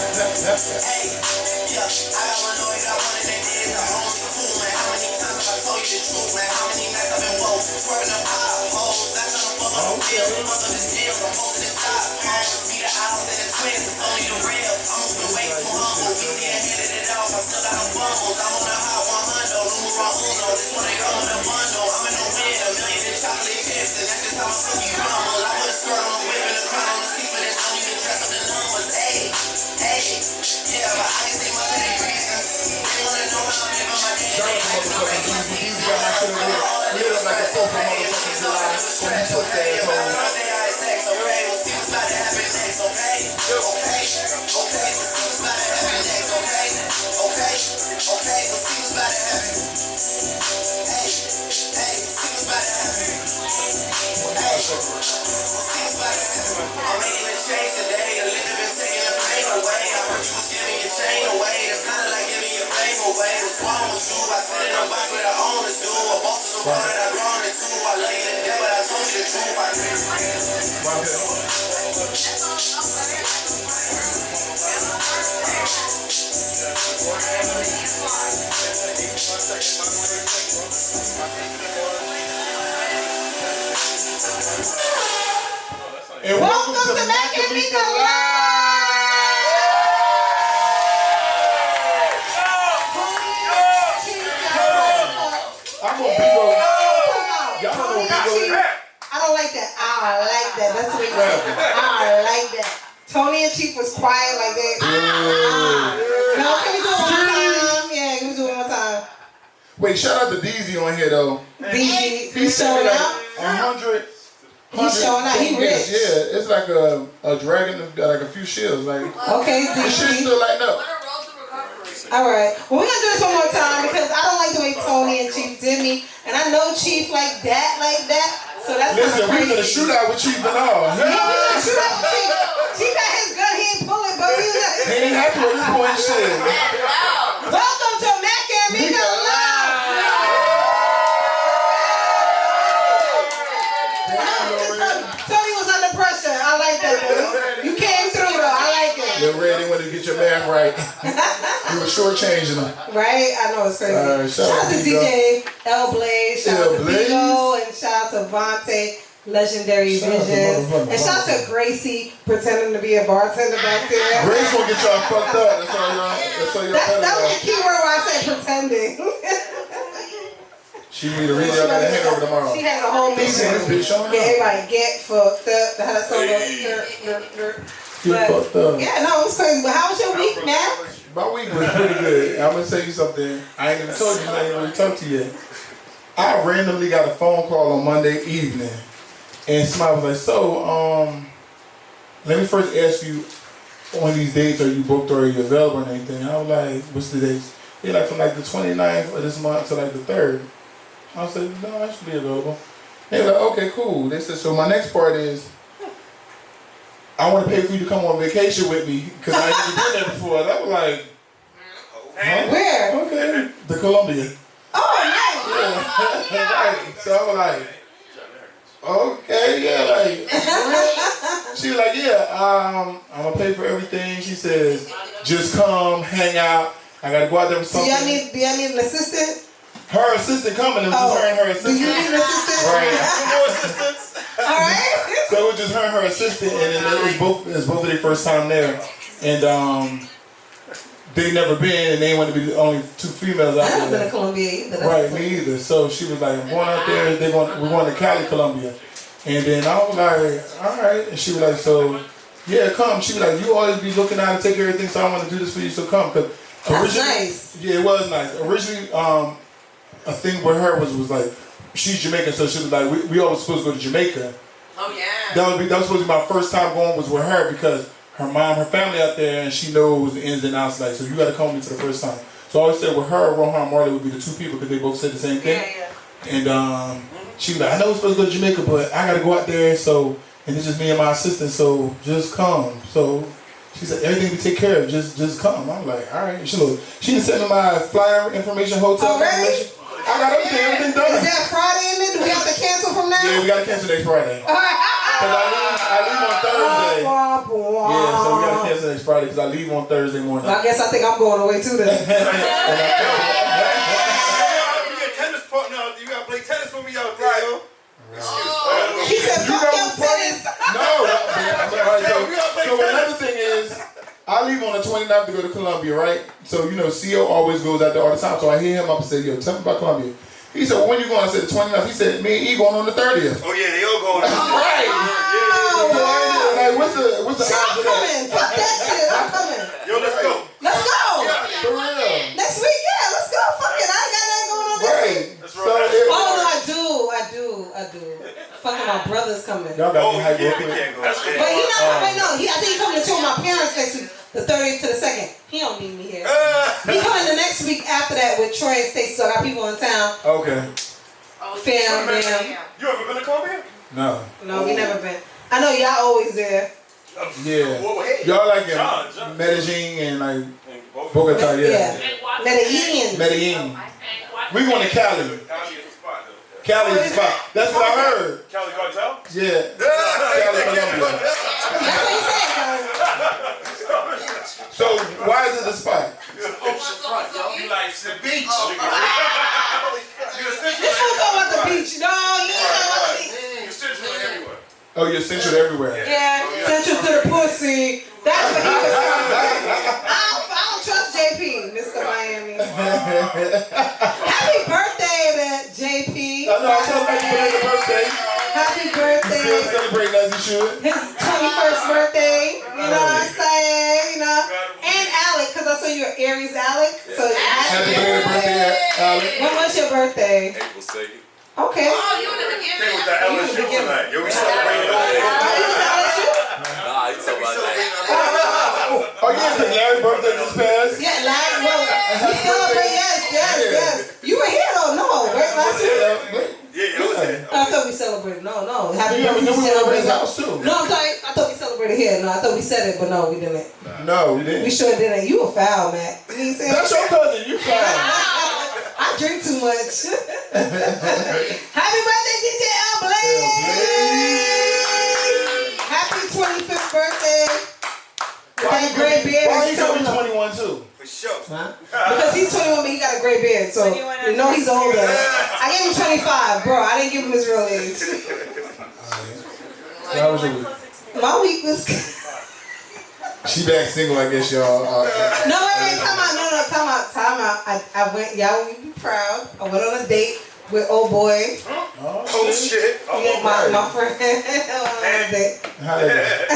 yeah, I got one noise, I want it, that is the only two, man. How many times have I told you the truth, man? How many nights I've been woke, swerving them potholes, not trying to fuck up them deals, fuck up this deal, I'm posting this top, be the owls and the twins, it's only the real. I'm moving way too humble, easy and handed it off, I still got them fumbles, I'm on a hot 100, numero uno, this one ain't come with a bundle, I'm in the win, a million in chocolate chips, and that's just how my cookie crumble. I put a skirt on the whip and a crown on the seat, but that's only the dress up the numbers, ayy. Yeah, but I can see my petty reasons. They wanna know how I'm living my day. These got my shit over here. We look like a sofa motherfucking July. When you took that asshole. Birthday, I sex, okay? We'll see what's about to happen next, okay? Okay, we'll see what's about to happen next, okay? Okay, we'll see what's about to happen. Hey, we'll see what's about to happen. Hey, we'll see what's about to happen. I'm making a change today. A little bit taking the pain away. I heard you was giving your chain away. It's kind of like giving your fame away. What's wrong with you? I sit in a box where the owners do. A boss is a one that I've grown into. I lay you to death, but I told you the truth. And welcome to Mac Meeka Live! I'm gonna be y'all don't know Bigo. I don't like that. I like that. That's what he said. I like that. Tony and Chief was quiet like that. No, can we do it one more time? Yeah, can we do it one more time? Wait, shout out to DZ on here though. DZ, he's showing up. 100. He's showing out. He rich. Yeah, it's like a dragon, like a few shields. Like okay, the shit still lighting up. All right. Well, we're gonna do this one more time because I don't like the way Tony and Chief did me, and I know Chief like that. So that's listen. We're gonna shoot out with Chief and all. Yeah, we're gonna shoot out with Chief. Chief got his gun. He ain't pull it, but we was. He ain't happy with this boy shit. Welcome to Mac Meeka Live. Tony was under pressure. I like that, dude. You came through though. I like it. You're ready when you get your math right. You were shortchanging them. Right? I know it's crazy. Shout out to DJ L Blaze, shout out to Bigo, and shout out to Vontae, Legendary Visions, and shout out to Gracie pretending to be a bartender back there. Grace will get y'all fucked up. That's all y'all. That was the key word where I said pretending. She need to read y'all got a hangover tomorrow. She has a whole mission. Get everybody get fucked up. How that song goes. Fucked up. Yeah, no, it was crazy. But how was your week, man? My week was pretty good. I'm gonna tell you something. I ain't even told you. I ain't really talked to you yet. I randomly got a phone call on Monday evening, and somebody was like, "So, let me first ask you, on these dates, are you booked or are you available or anything?" I was like, "What's the dates?" They're like from like the 29th of this month to like the 3rd. I said, "No, I should be available." They were like, "Okay, cool." They said, "So my next part is, I want to pay for you to come on vacation with me because I ain't never been there before." And I was like, huh? Where? Okay, the Columbia. Oh, nice. Yeah. Right. So I was like, okay, yeah, like. She was like, yeah, I'm gonna pay for everything. She says, just come, hang out. I gotta go out there with something. Do y'all need an assistant? Her assistant coming, it was just her and her assistant. Do you need an assistant? Right. No assistants. Alright. So it was just her and her assistant, and then it was both of their first time there. And they never been, and they wanted to be the only two females out there. I haven't been to Columbia either. Right, me either. So she was like, I'm going out there, we're going to Cali, Columbia. And then I was like, all right. And she was like, so, yeah, come. She was like, you always be looking out and take care of everything, so I want to do this for you, so come. Cause that's nice. Yeah, it was nice. Originally, a thing with her was like, she's Jamaican, so she was like, we always supposed to go to Jamaica. Oh, yeah. That was supposed to be my first time going was with her because her family out there, and she knows the ins and outs. Like, so you got to come to the first time. So I always said with her, Rohan and Marley would be the two people because they both said the same thing. Yeah. And she was like, I know we're supposed to go to Jamaica, but I got to go out there. So, and it's just me and my assistant. So just come. So she said everything we take care of, just come. I'm like, all right. She done sent me my flyer information, hotel information. I got everything done. Is that Friday in there? Do we have to cancel from now? Yeah, we got to cancel next Friday. Because I leave on Thursday. Yeah, so we got to cancel next Friday because I leave on Thursday morning. Well, I guess I think I'm going away too then. You get tennis partner out there. You gotta play tennis with me out there, yo. He said, fuck your tennis. No. So another thing is, I leave on the 29th to go to Columbia, right? So, you know, CO always goes out there all the time. So I hear him up and say, yo, tell me about Columbia. He said, well, when you going? I said, the 29th. He said, me and E going on the 30th. Oh, yeah, they all going. Right. Like, what's the I'm coming. Fuck that shit. I'm coming. Yo, let's go. Let's go. For real. Next week, yeah, let's go. Fuck it. I ain't got nothing going on this week. That's So right. Oh, no, I do. Fucking my brother's coming. y'all got me Oh, hyped yeah, real we quick. can't go. But he not coming, no. I think he coming to two of my parents next week, the 30th to the 2nd. He don't need me here. He coming the next week after that with Troy and Stacey, so I got people in town. Okay. Fam. You ever been to Columbia? No. No, we never been. I know y'all always there. Yeah. Y'all like in Medellin and like Bogota, yeah. Medellin. We going to Cali. Cali is the spot. That's what I heard. Cali Cartel? Yeah. Cali, Colombia. That's what he said, So why is it the spot? You like the beach. This one talking about the beach. No, you ain't talking about the beach. You're central everywhere. Oh, you're central everywhere. Yeah, central to the pussy. That's what he was talking about. I don't trust JP, Mr. Miami. Happy birthday to JP. I know, I told him happy birthday. Happy Still birthday. celebrating as he should. His 21st birthday. You know what I'm saying? You know. And Alec, because I saw you're Aries Alec. So Happy birthday, Alex. when was your birthday? April 2nd. Okay. Came with that LSU tonight. Yo, we celebrating all day. Nah, Nah, you talking about that. Oh yeah, because Larry's birthday just passed. yeah, last well, we celebrate. Yes. You were here though? No, right? Last week. Yeah, you was there. I thought we celebrated. No. Happy Yeah, birthday. we went over his house too. No, I'm sorry. I thought we celebrated here. No, I thought we said it, but no, we didn't. No, we We didn't. sure didn't. You a foul, Matt. You know what I'm saying? That's your cousin. You fine. I drink too much. Happy birthday, DJ Blaze! Happy 25th birthday. With that gray beard. Why and he told me stuff. 21 too? For sure. Huh? Because he's 21, but he got a gray beard, so you know he's older. I gave him 25, bro. I didn't give him his real age. How was your week? My week was. She back single, I guess y'all. No, wait, time out. No, time out. I went, y'all will be proud. I went on a date with old boy. Oh, shit. Yeah, my friend. On a date. How did that?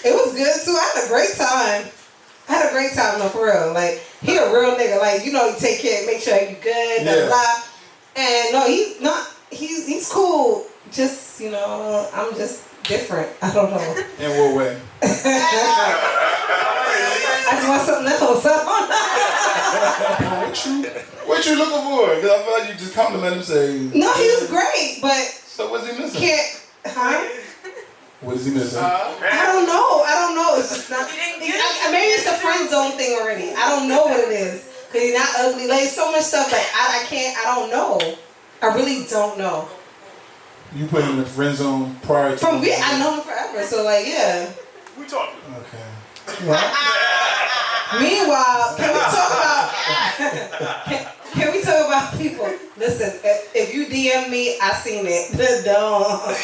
It was good too. I had a great time. No, for real. Like, he a real nigga. Like, you know, he take care, make sure you good, blah, Yeah. blah. And no, he's cool. Just, you know, I'm just different. I don't know. In what way? I just want something else. What you looking for? Because I feel like you just compliment him, say. No, he was great, but So what's he missing? huh? What is he missing? I don't know. It's just not. Maybe it's the friend zone thing already. I don't know what it is. Cause he's not ugly. Like so much stuff. Like I don't know. I really don't know. You put him in the friend zone prior to. I know him forever. So like yeah. We talking. Okay. Meanwhile, can we talk about people? Listen, if you DM me, I seen it. Don't.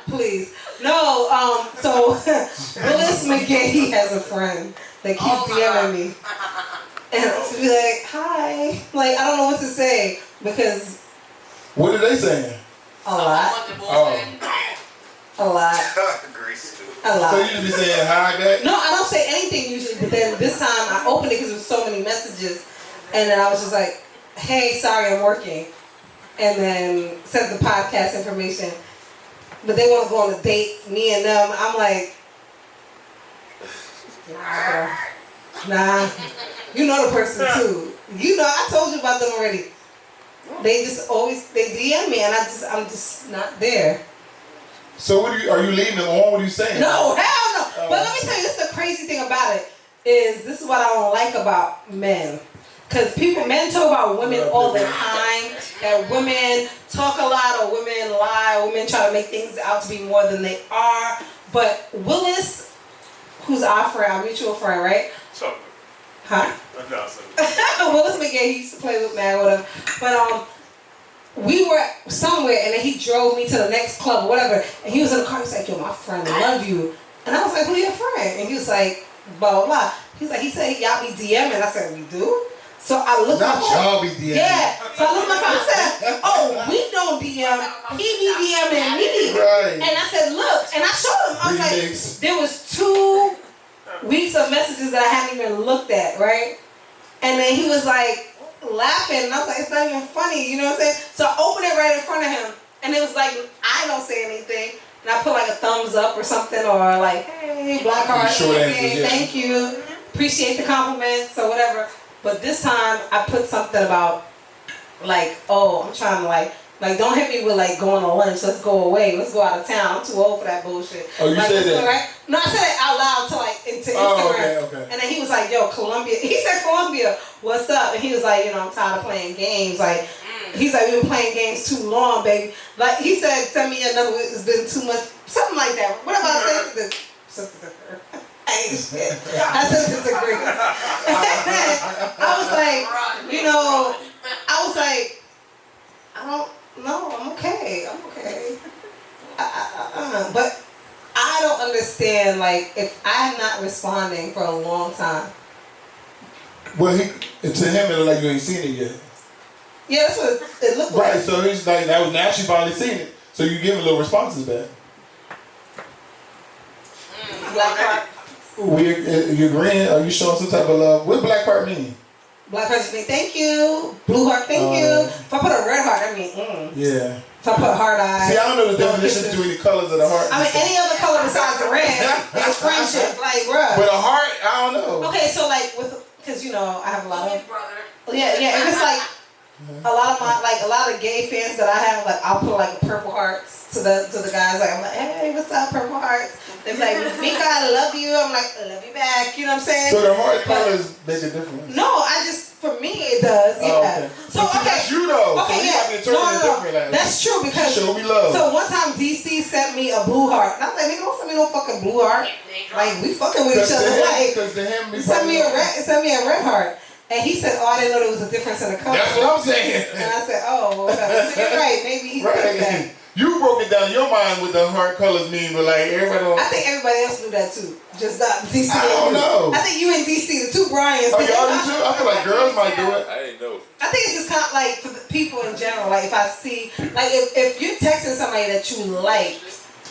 Please. No, so Willis McGahee has a friend that keeps DMing me. And to be like, hi. Like, I don't know what to say because What are they saying? a lot. Oh. A lot. A lot. So you just be saying hi back? No, I don't say anything usually, but then this time I opened it because there was so many messages, and then I was just like, hey, sorry, I'm working. And then sent the podcast information. But they want to go on a date, me and them. I'm like, nah. You know the person too. You know, I told you about them already. They just always, they DM me and I'm just not there. So are you leaving them on? What are you saying? No, hell no. But let me tell you, this is the crazy thing about it, is this is what I don't like about men. Because men talk about women all the time, that women talk a lot, or women lie, or women try to make things out to be more than they are. But Willis, who's our friend, our mutual friend, right? Something. Huh? No, something. Willis McGay, he used to play with Mag or whatever. But we were somewhere and then he drove me to the next club or whatever. And he was in the car, he was like, yo, my friend, I love you. And I was like, who your friend? And he was like, blah, blah, blah. He's like, he said, y'all be DMing. I said, we do? So I looked at my phone. Y'all be DMing. Yeah. So I looked at my phone. I said, oh, we don't DM. He be DMing me. Right. And I said, look. And I showed him. I was like, there was 2 weeks of messages that I hadn't even looked at, right? And then he was like laughing. And I was like, it's not even funny. You know what I'm saying? So I opened it right in front of him. And it was like, I don't say anything. And I put like a thumbs up or something, or like, hey, black heart, hey, thank you, appreciate the compliments or whatever. But this time I put something about like, oh, I'm trying to like don't hit me with like going on lunch. Let's go away. Let's go out of town. I'm too old for that bullshit. Oh, you like, said that? Right? No, I said it out loud to like into Instagram. Oh, okay. And then he was like, yo, Columbia. He said, Columbia, what's up? And he was like, you know, I'm tired of playing games. Like. He's like, we've been playing games too long, baby. Like, he said, send me another, it's been too much, something like that. What about something to her? I ain't shit. I said it to Grace. I was like, you know, I was like, I don't know, I'm okay. But I don't understand, like, if I'm not responding for a long time. Well, to him, it looked like you ain't seen it yet. Yeah, that's what it looked like. Right, so he's like, now she finally seen it. So you give him little responses back. Black heart. You agreeing? Are you showing some type of love? What black heart mean? Black heart mean thank you. Blue heart, thank you. If I put a red heart, I mean, Yeah. If I put heart eye. See, I don't know the definition between the colors of the heart. I mean, any other color besides the red is friendship. Like, bruh. But a heart, I don't know. Okay, so like, because, you know, I have a lot of. Yeah, if it's like, a lot of gay fans that I have, like I'll put like purple hearts to the guys. Like I'm like, hey, what's up, purple hearts? They're like, Meeka, I love you. I'm like, I love you back. You know what I'm saying? So the heart colors make a difference. No, for me it does. Yeah. Oh, okay. So okay, that's you though. Okay, so yeah. No. That's true because show me love. So one time DC sent me a blue heart. And I was like, nigga, don't send me no fucking blue heart. Like we fucking with each other. Like, send me a red heart. And he said, oh, I didn't know there was a difference in the color. That's what I'm saying. And I said, oh, whatever. So you're right. Maybe he thinks that. You broke it down in your mind what the heart colors mean, but like everybody don't. I think everybody else knew that too. Just not DC. I don't know. I think you and DC, the 2 Bryans. Oh, y'all do too? I feel like girls might do it. I didn't know. I think it's just kind of like for the people in general. Like if I see, like if you're texting somebody that you like,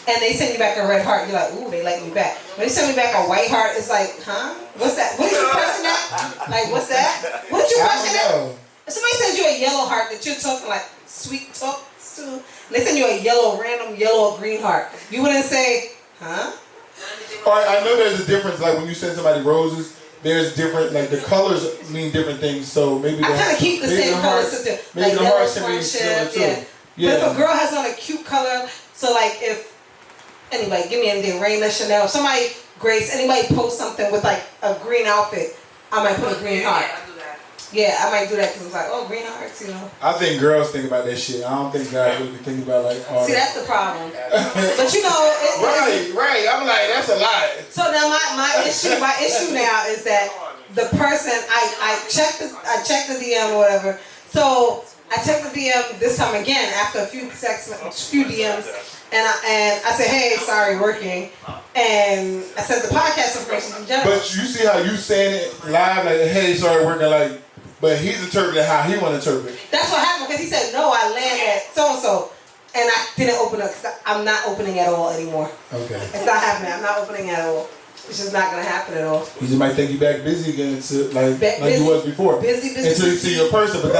and they send you back a red heart, you're like, ooh, they like me back. When they send me back a white heart, it's like, huh? What's that? What did you question that? Like, what's that? What did you question that? If somebody sends you a yellow heart that you're talking like sweet talks to, and they send you a random yellow or green heart, you wouldn't say, huh? All right, I know there's a difference. Like when you send somebody roses, there's different, like the colors mean different things. So maybe I kind of keep the same colors. Maybe like the hearts can be similar too. Yeah. But if a girl has on a cute color, so like if anybody, give me anything, Raina, Chanel, Grace, anybody post something with like a green outfit, I might put a green heart. Yeah, I might do that because it's like, oh, green hearts, you know. I think girls think about that shit. I don't think guys really think about like all See, that's the problem. But you know, right. I'm like, that's a lot. So now my issue now is that the person I checked the DM or whatever. So I checked the DM this time again after a few DMs. And I said, hey, sorry, working. And I said the podcast information in general. But you see how you saying it live, like, hey, sorry, working, like, but he's interpreting how he want to interpret. That's what happened because he said, no, I landed at so-and-so. And I didn't open up because I'm not opening at all anymore. Okay. It's not happening. I'm not opening at all. It's just not going to happen at all. He just might think you back busy again like you was before. Busy. Until you see your person, but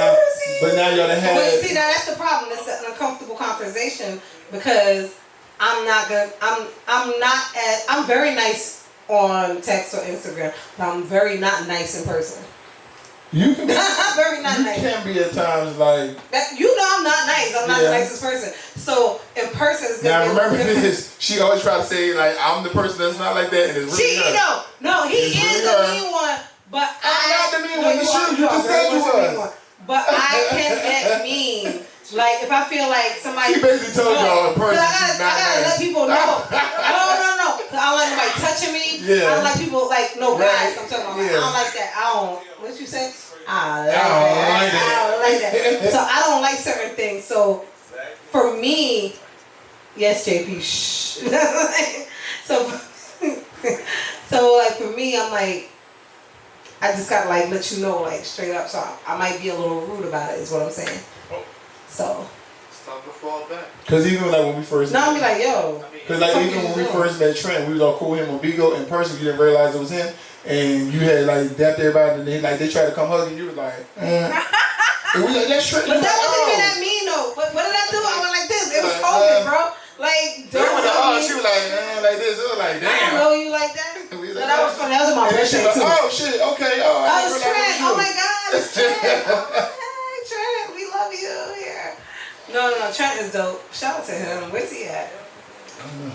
now y'all done had. But see, now that's the problem. It's an uncomfortable conversation because I'm very nice on text or Instagram, but I'm very not nice in person. You can be, I'm very not nice. You can be at times like that. You know I'm not nice. I'm not the nicest person. So in person, it's gonna be remember this. She always try to say like I'm the person that's not like that, and it's really her. No, he is really the mean one. But I'm not the mean one. You just said you was. But I can get mean. Like if I feel like somebody. She basically told y'all in person she's not I gotta let people know. No. Yeah. I don't like people like no guys. Right. I'm talking about. Yeah. I don't like that. I don't. What you say? I don't like that. So I don't like certain things. So for me, yes, JP. Shh. so like for me, I'm like, I just gotta like let you know like straight up. So I might be a little rude about it. Is what I'm saying. So. It's time to fall back. Cause even like when we first. No, I'm be like, yo. Cause like even when we first met Trent, we was all cool with him on Bigo in person. You didn't realize it was him, and you had like dapped everybody, and then like they tried to come hug you. You was like, and we like that's Trent. But that wasn't even that mean though. But what did I do? I went like this. It was COVID, bro. Like, don't she was like this. It was like, damn. I don't know you like that. Like, No, that was funny. That was my birthday like, too. oh shit, okay, oh. I was Trent. Oh my God, it's Trent. Hey Trent, we love you here. No, Trent is dope. Shout out to him. Where's he at? I don't know.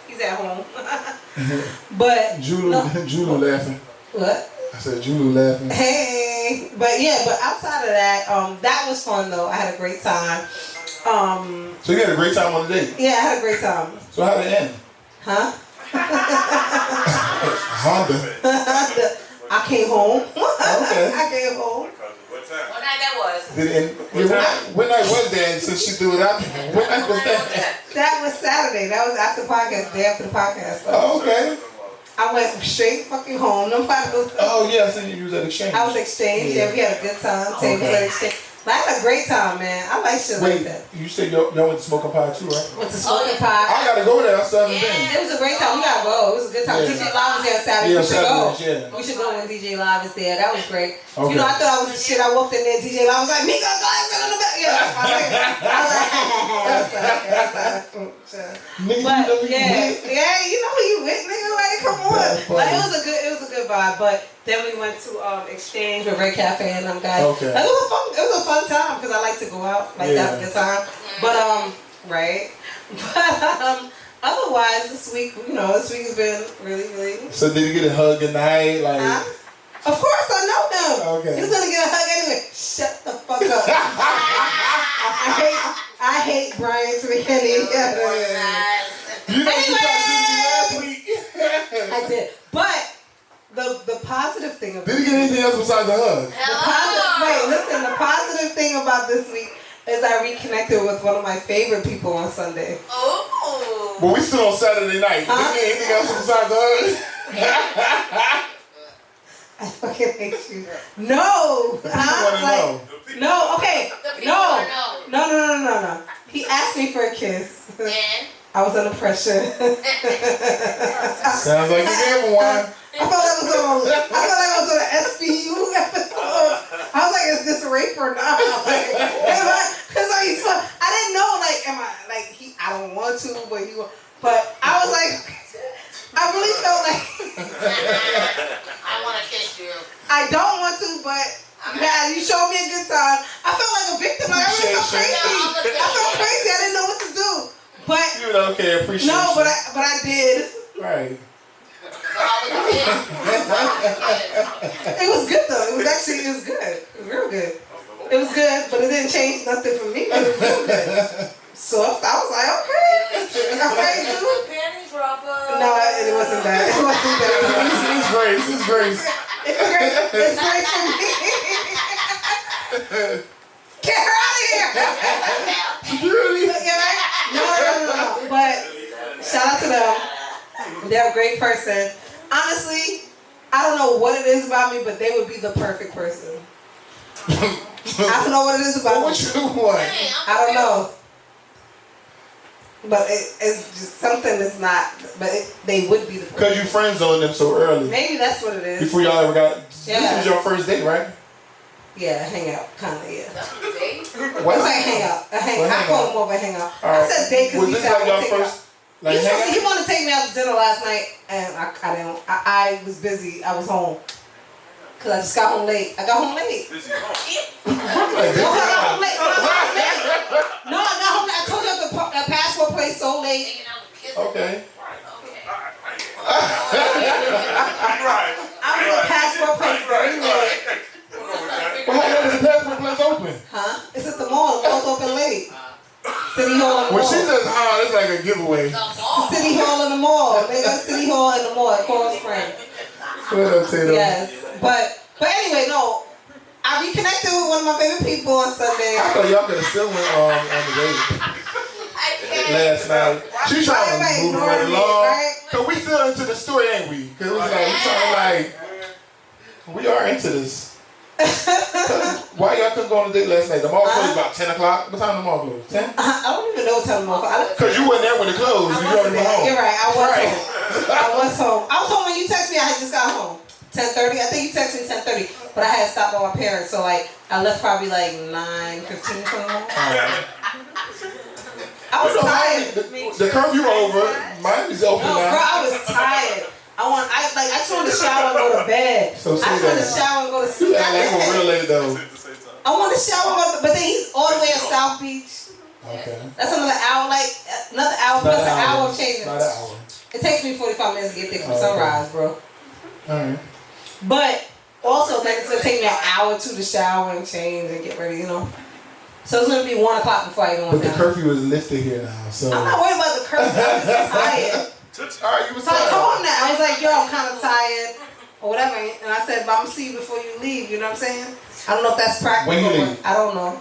He's at home. But Julu laughing. What? I said Julu laughing. Hey, but outside of that, that was fun though. I had a great time. So you had a great time on the date? Yeah, I had a great time. So how did it end? Huh? Honda. I came home. Okay. I came home. What time? What night that was? What night was that since she threw it out there? What night was that? That was Saturday. That was after the podcast. Day after the podcast. So Oh, okay. I went straight fucking home. Nobody was. Oh, yeah, I seen you was at Exchange. I was exchange. Yeah, we had a good time. Tables at exchange. But I had a great time, man. I like shit like Wait, that. you said y'all went to Smoking Pie too, right? Went to Smoking Pie. I gotta go there. I still haven't been. It was a great time. We gotta go. It was a good time. Yeah. DJ Live was there on Saturday. Yeah, We should go. Saturday, yeah. We should go when DJ Live is there. That was great. Okay. You know, I thought I was the shit. I walked in there. DJ Live was like, Meeka, go ahead, sit on the back. Yeah, I was like, but yeah, you know who you with, nigga. Like, come on. Like, it was a good vibe. But then we went to Exchange with Red Cafe and them guys. Okay. Like, it was a fun time because I like to go out. Like, that's a good time. But right. But otherwise, this week has been really, really. So did you get a hug at night? Like. Of course, I know them. Okay. He's gonna get a hug anyway. Shut the fuck up. I hate Brian McKinney. You know you tried to do me last week. I did, but the positive thing about did he get anything else besides the hug? the positive thing about this week is I reconnected with one of my favorite people on Sunday. Oh. But we still on Saturday night. Did he get anything else besides the hug? I fucking hate you. No. No. Okay. No. He asked me for a kiss. And? I was under pressure. Sounds like you gave him one. I thought I was on an SPU episode. I was like, is this rape or not? Because I didn't know, I don't want to, but I was like, I really felt like I want to kiss you. I don't want to, but you showed me a good time. I felt like a victim. Like, I really felt crazy. I felt crazy. I didn't know what to do. But you don't care, appreciate no, you. but I did. Right. It was good though. It was good. It was real good. It was good, but it didn't change nothing for me. It was real good. So I was like, okay, dude. Panty dropper. No, it wasn't that. It wasn't that. It's Grace. It's great for me. Get her out of here. Security. No. But shout out to them. They're a great person. Honestly, I don't know what it is about me, but they would be the perfect person. I don't know what it is about me. What you want? I don't know. But it's just something that's not. But they would be the perfect. Because you friend zoned them so early. Maybe that's what it is. Before y'all ever got. Yeah. This was your first date, right? Yeah, hang out, kind of, yeah. What? It's like hang out. I call it more of a hang out. Right. I said date because was this like y'all first? Like he wanted to take me out to dinner last night, and I didn't. I was busy. I was home. Because I just got home late. I got home late. Busy home. I got home late. No, I got home late. I told you the passport place so late. Okay. I was at the passport place very late. Well, how long is the passport place open? Huh? It's at the mall. The mall's open late. City Hall in the When mall. she says "huh," it's like a giveaway. City Hall in the mall. They got City Hall in the mall at Coral Springs. What up, Tatum? Yes, but anyway, no. I reconnected with one of my favorite people on Sunday. I thought y'all could have still went on the date last night. She trying to move it right along. Right? Cause we still into the story, ain't we? Cause it was like we trying to like we are into this. Why y'all couldn't go on a date last night? The mall closed about 10 o'clock. What time the mall closed? 10? I don't even know what time the mall closed. Cause you wasn't there when it closed. You already went home. You're right. I was home. I was home when you texted me. I had just got home. 10:30. I think you texted me 10:30. But I had stopped by my parents, so like I left probably like 9:15 from home. I was tired. The curfew over. Miami's open No, now. bro, I was tired. I just wanted to shower and go to bed. So I just wanted to shower and go to sleep. You act like we're real late though. I want to shower, but then he's all the way in South Beach. Okay. That's another hour, another hour plus an hour of changing. Not an hour. It takes me 45 minutes to get there from sunrise, bro. Alright. But also, like, it's gonna take me an hour to shower and change and get ready, you know. So it's gonna be 1 o'clock before I even went But the down. curfew is lifted here now, so. I'm not worried about the curfew. I'm just tired. Alright, you was So I tired. told him that. I was like, yo, I'm kind of tired or whatever. And I said, but I'm gonna see you before you leave. You know what I'm saying? I don't know if that's practical. When you leave? I don't know.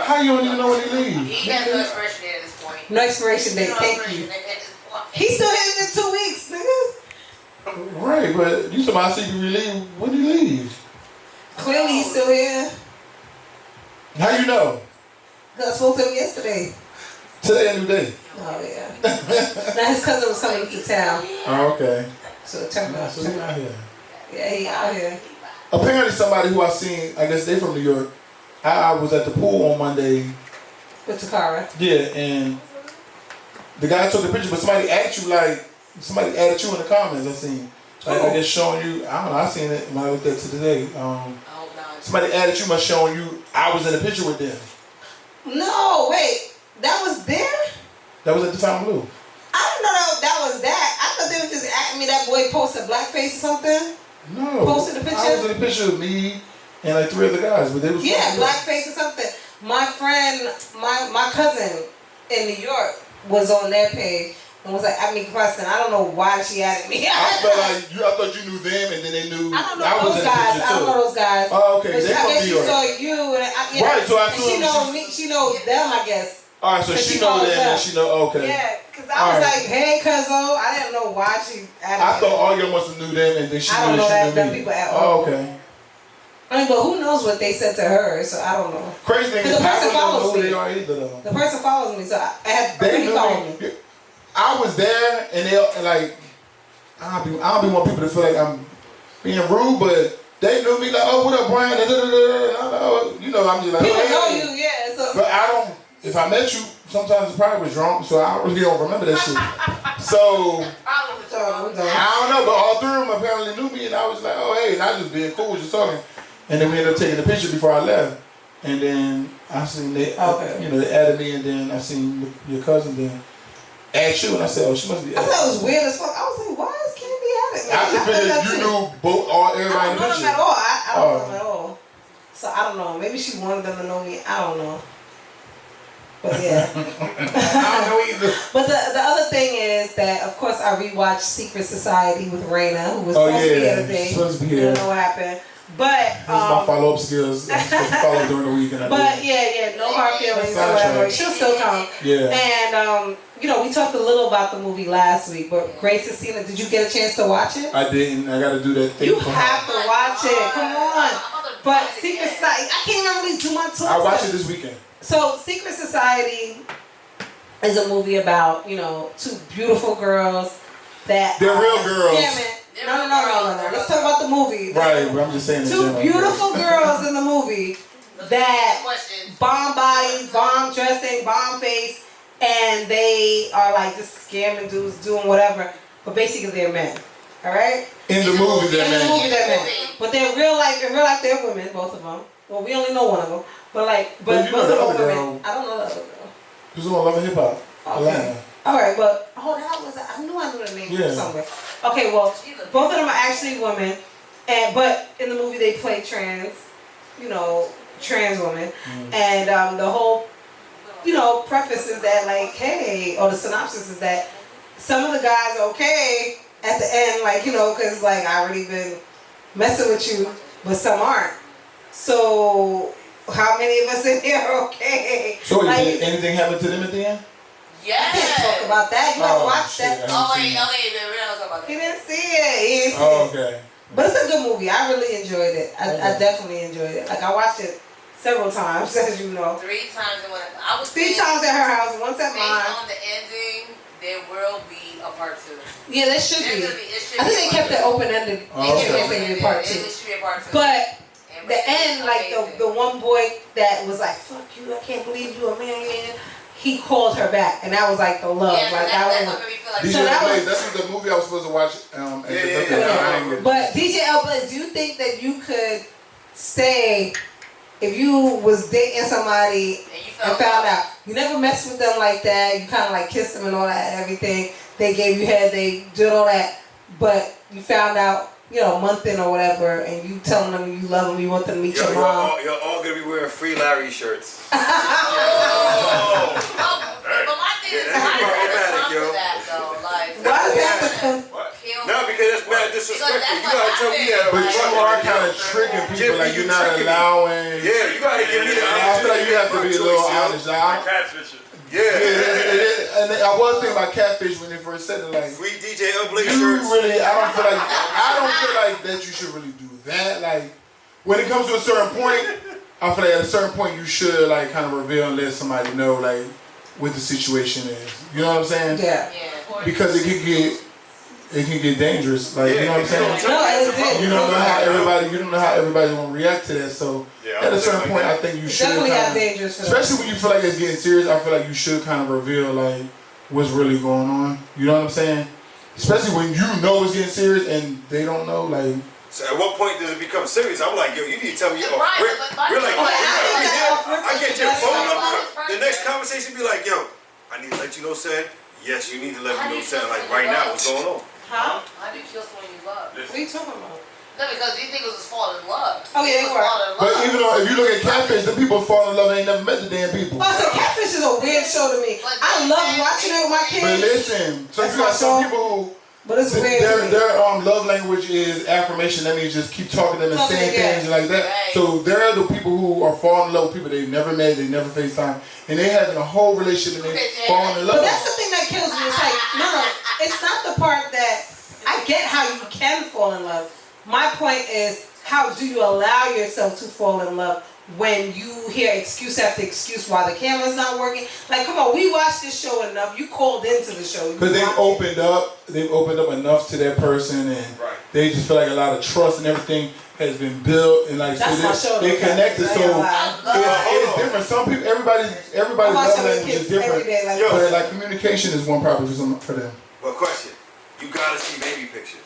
How you don't even know when you leave? He has no expiration date at this point. No expiration date. Thank you. He's still here in 2 weeks, nigga. Right, but you somebody see you leave. When do you leave? Clearly he's still here. How you know? Cause I spoke to him yesterday. Today a new day. Oh yeah. Now his cousin was coming to town. Oh, okay. So it turned out. So you out here. Yeah, he out here. Apparently somebody who I seen, I guess they from New York. I was at the pool on Monday. With Takara. Yeah, and the guy took the picture, but somebody asked you like, somebody added you in the comments. I seen, like, I guess showing you. I don't know. I seen it when I looked at it today. Somebody added you, must showing you. I was in the picture with them. No, wait. That was there? That was at the Fontainebleau. I didn't know that was that. I thought they were just asking me that boy posted blackface or something. No. Posted the picture? I was in the picture of me and like 3 other guys, but they was Blackface or something. My friend, my cousin in New York was on their page and was like, I mean, question. I don't know why she added me. I thought you knew them, and then they knew. I don't know those guys. I don't know those guys. Oh, okay. But They I from guess New she York. saw you, and Right. So I and assume she knows me. She knows them, I guess. All right. So she knows them, and she know. Okay. Yeah, because I was like, hey, cuzzo. I didn't know why she added me. I thought all y'all must have knew them, and then she I don't knew know that she them knew me. people at all. Oh, okay. I mean, but who knows what they said to her? So I don't know. Crazy thing is, The person I don't know follows who me. they are either, though. The person follows me, so I had They already knew followed me. me. I was there, and they like. I don't be want people to feel like I'm being rude, but they knew me like, oh, what up, Brian? And I'm like, oh, you know, I'm just like, People hey. know you, yeah. So. But I don't. If I met you, sometimes I probably was drunk, so I really don't remember that shit. So I don't know, but all 3 of them apparently knew me, and I was like, oh hey, and I was just being cool, just talking, and then we ended up taking a picture before I left, and then I seen they, you know, they added me, and then I seen your cousin then add you, and I said, oh, she must be. I thought it was weird as fuck. I was like, why is Candy adding me? I just figured you knew everybody in the I don't know picture. them at all. I don't know them at all. So I don't know. Maybe she wanted them to know me. I don't know. But yeah. I don't know either. But the other thing is that, of course, I rewatched Secret Society with Raina, who was supposed to be here today. Supposed to be I here. don't know what happened. But That's my follow-up skills. I'm supposed to follow during the week, and I but did. yeah, no hard feelings or Soundtrack. whatever. She'll still come. Yeah. And you know, we talked a little about the movie last week, but Grace and Cena, did you get a chance to watch it? I didn't. I got to do that thing. You have to watch it. Come on. But Secret Society, I can't even really do my tour. I watched it this weekend. So Secret Society is a movie about, you know, 2 beautiful girls that They're real girls. Scamming. No. Let's talk about the movie. Right, but I'm just saying. 2 beautiful girls in the movie that bomb bodies, bomb dressing, bomb face, and they are like just scamming dudes, doing whatever. But basically, they're men. All right. In the movie, they're men. But in real life, they're women, both of them. Well, we only know one of them. But But you know both the of them other women. girl. I don't know the other girl. Who's on Love and Hip Hop? Atlanta. All right, but I knew the name somewhere. Okay, well, both of them are actually women, but in the movie they play trans women, and the whole preface is that like, hey, or the synopsis is that some of the guys are okay at the end, like, because like I already been messing with you, but some aren't. So how many of us in here are okay? So like, did anything happen to them at the end? Yes. I can't talk about that. You gotta watch shit, that. Oh wait, we're not talking about that. He didn't see it. Okay. But it's a good movie. I really enjoyed it. I definitely enjoyed it. Like I watched it several times, as you know. 3 times and whatever. I was 3 times at her house, once at based mine. on the ending, there will be a part 2. Yeah, there should be. I think they kept it open ended. It Part 2. should be a part 2. But the end, like the one boy that was like, "Fuck you! I can't believe you a man." He called her back, and that was like the love. Yeah, like that's what made me feel like. DJ L. Blaze, that's the movie I was supposed to watch. But DJ L. Blaze, do you think that you could stay if you was dating somebody and found out you never messed with them like that? You kind of like kissed them and all that, and everything. They gave you head, they did all that, but you found out, a month in or whatever, and you telling them you love them, you want them to meet your mom. You're all gonna be wearing Free Larry shirts. But my thing is, why does that come to that though? Like, Why does that become? No, because that's mad disrespectful. You gotta tell me that. But you are kind of tricking people, like you're not allowing. Yeah, you gotta give me the I feel like you have to be a little honest. Yeah, and I was thinking about catfish when they first said it. Like, free DJ L. Blaze you shirts. really, I don't feel like that you should really do that. Like, when it comes to a certain point, I feel like at a certain point you should like kind of reveal and let somebody know like what the situation is. You know what I'm saying? Yeah. Because it can get dangerous. Like, you know what I'm saying? No, you don't know how everybody gonna react to that. So at a certain point, I think you should definitely kinda, have dangerous. especially when you feel like it's getting serious. I feel like you should kind of reveal like what's really going on. You know what I'm saying? Especially when you know it's getting serious and they don't know. Like, so at what point does it become serious? I'm like, yo, you need to tell me. We're like, I get your phone number. The next conversation be like, yo, I need to let you know, said. Yes, you need to let me know, said, like right now, what's going on? Huh? How do you kill someone you love? What are you talking about? No, because these niggas was falling in love. Oh yeah, they were. but even though if you look at catfish, the people fall in love and ain't never met the damn people. Oh, so catfish is a weird show to me. I love watching it with my kids. But listen, so you got some people who. But it's weird. Their love language is affirmation. That means just keep talking to them and saying things like that. Right. So they're the people who are falling in love with people they've never met, they never FaceTime, and they having a whole relationship and they falling in love. But that's the thing that kills me. It's like, no, it's not the part that I get how you can fall in love. My point is, how do you allow yourself to fall in love when you hear excuse after excuse why the camera's not working? Like, come on, we watched this show enough. You called into the show. Because they've opened up enough to that person, and they just feel like a lot of trust and everything has been built, and like that's so they connected. So it's different. Some people, everybody's love language is different. But like communication is one problem for them. But question, you gotta see baby pictures.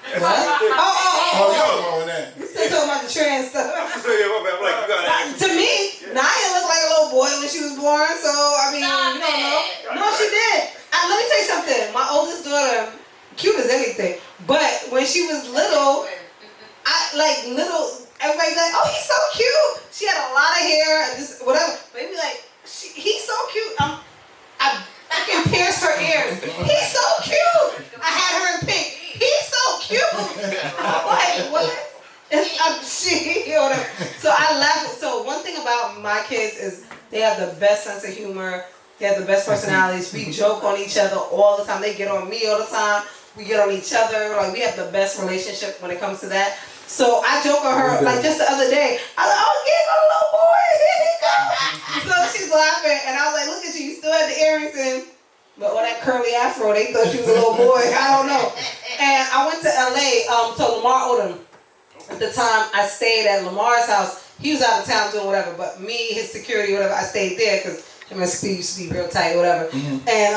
What? Oh, yo, that. You still talking about the trans stuff? I'm like, you gotta to me, Naya looked like a little boy when she was born, so I mean, you don't know. No, she did. Let me tell you something. My oldest daughter, cute as anything, but when she was little, everybody's like, oh, he's so cute. She had a lot of hair, just whatever. Baby, like, he's so cute. I fucking pierced her ears. He's so cute. I had her in pink. He's so cute. I'm like, what? So I laugh. So one thing about my kids is they have the best sense of humor. They have the best personalities. We joke on each other all the time. They get on me all the time. We get on each other. Like, we have the best relationship when it comes to that. So I joke on her, like just the other day. I was like, oh, here go the little boy. Here he goes. So she's laughing. And I was like, look at you. You still had the earrings in. But all that curly afro, they thought you was a little boy. I don't know. And I went to LA, to Lamar Odom. At the time, I stayed at Lamar's house. He was out of town doing whatever, but me, his security, whatever, I stayed there because him and Speed used to be real tight, whatever. Mm-hmm. And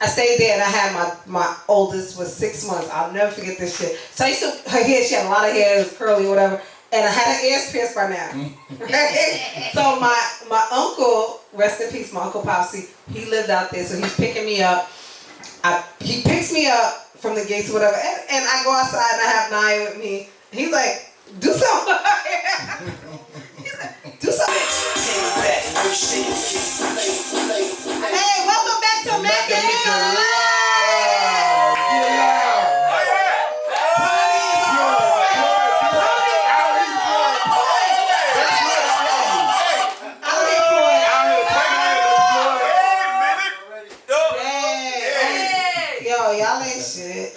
I stayed there, and I had my oldest was 6 months. I'll never forget this shit. So I used to, her hair, she had a lot of hair, it was curly, whatever. And I had her ears pierced by now. So my uncle, rest in peace, my Uncle Popsy, he lived out there, so he's picking me up. He picks me up from the gates or whatever, and I go outside and I have Naya with me. He's like, do something. He's like, do something. Hey, welcome back to Mac Meeka Live. Yo, y'all ain't shit.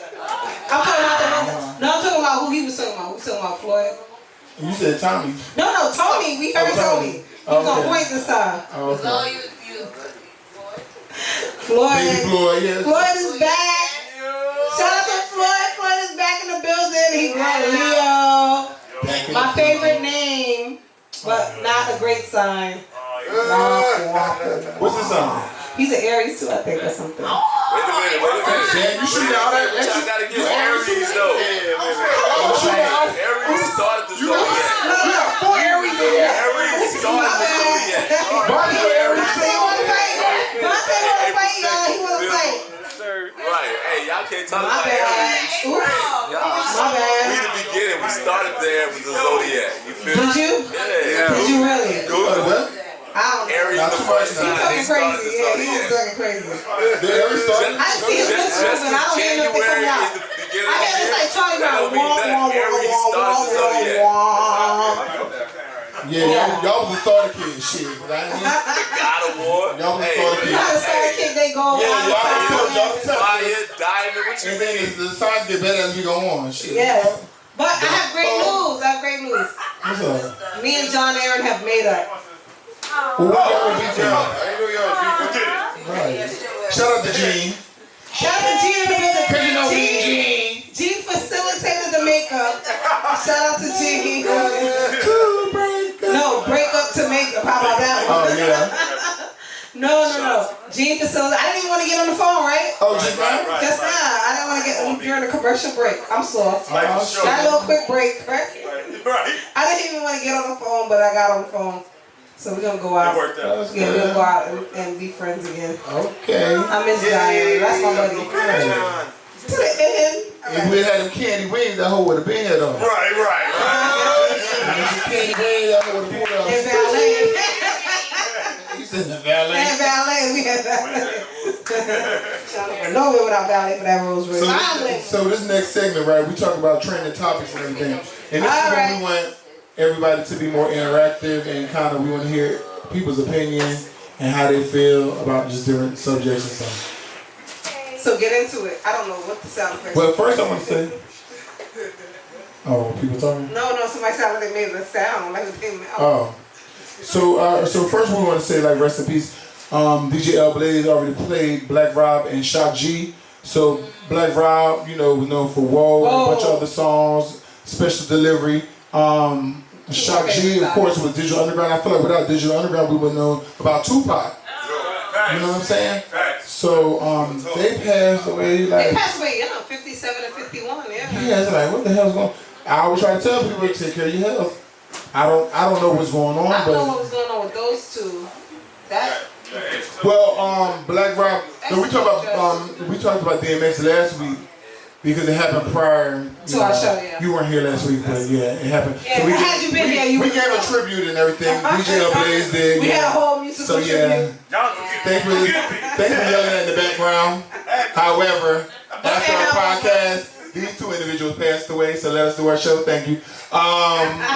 I'm talking about I'm talking about who he was talking about. We talking about Floyd. You said Tommy. No, Tony. We heard Tony. He gonna point this time. Oh, okay. Floyd. Baby Floyd, yes. Floyd is back. Shout out to Floyd. Floyd is back in the building. He brought Leo. My favorite name, but not a great sign. What's his song? He's an Aries too, I think, or something. Wait a minute. You shoot all that. Y'all gotta get Aries though. Aries started the zodiac. We got 4 Aries in here. Aries started the zodiac. Bonnie Aries. He wanna fight, y'all. He wanna fight. Right. Hey, y'all can't talk My about bad. Aries. Oops. My We bad. the beginning. We started there with the zodiac. You feel me? Did you? Yeah. Did you really? Good. I don't know. Aries the first He time. talking They started the crazy. Yeah, he was zodiac. talking crazy. The Aries started. I see his lips Just moving. I don't hear nothing January coming out. is the beginning I of hear the it's like year. Charlie That Brown. don't mean nothing. Aries started the zodiac. Yeah, y'all was the starter kid. Shit. But I ain't. The God Award. Y'all was the Hey, starter You know how the starter kick they go. Yeah, y'all can tell. Y'all can tell. Fire, diamond, what you And then mean? the signs get better as we go on. Shit. Yes. But I have great news. What's up? Me and John Aaron have made up. Well, what y'all beat y'all? I know y'all did it. Right. Shout out to Gene. Shout out to Gene in the Cause you know building. Gene. Gene facilitated the makeup. Shout out to Gene. No, break up to makeup. How about that one? Oh yeah. No. Gene facilitated. I didn't even want to get on the phone, right? Oh, just now? Just now. I didn't want to get during the commercial break. I'm soft. Like for sure. Got a little quick break, right? Right. I didn't even want to get on the phone, but I got on the phone. So we're gonna go out. It worked out. Yeah, we're gonna go out and be friends again. Okay. I miss Diane. That's my buddy. John. To the end. If we had them candy wings, that hoe would have been here though. Right. Candy wings, that hoe would have been And here. valet. He said the valet. And valet. We had valet. Nowhere without valet for that Rose Ray. So this next segment, right? We talk about trending topics and everything, and this is All when right. we want everybody to be more interactive and kind of we want to hear people's opinion and how they feel about just different subjects and stuff. So get into it. I don't know what the sound effects. Well, first I want to say, oh, people talking. No, somebody sounded like they made a sound like they made. Oh, so first we want to say like rest in peace. DJ L Blaze already played Black Rob and Shock G. So Black Rob, you know, was known for Whoa, and a bunch of other songs, Special Delivery. Shock G, of course, with Digital Underground. I feel like without Digital Underground, we would know about Tupac. You know what I'm saying? So they passed away like. They passed away, 57 and 51. Yeah. Yeah, it's like what the hell's going on? I always try to tell people to take care of your health. I don't know what's going on, I don't know what but was going on with those two. Black Rob. No, we talked about DMX last week because it happened prior to our show. Yeah. You weren't here last week, but yeah, it happened. Yeah, so had you been here, you we would gave a know. tribute and everything. DJ L Blaze did. We yeah. had a whole musical So yeah, thank you for yelling in the background. However, after our podcast, these two individuals passed away, so let us do our show. Thank you.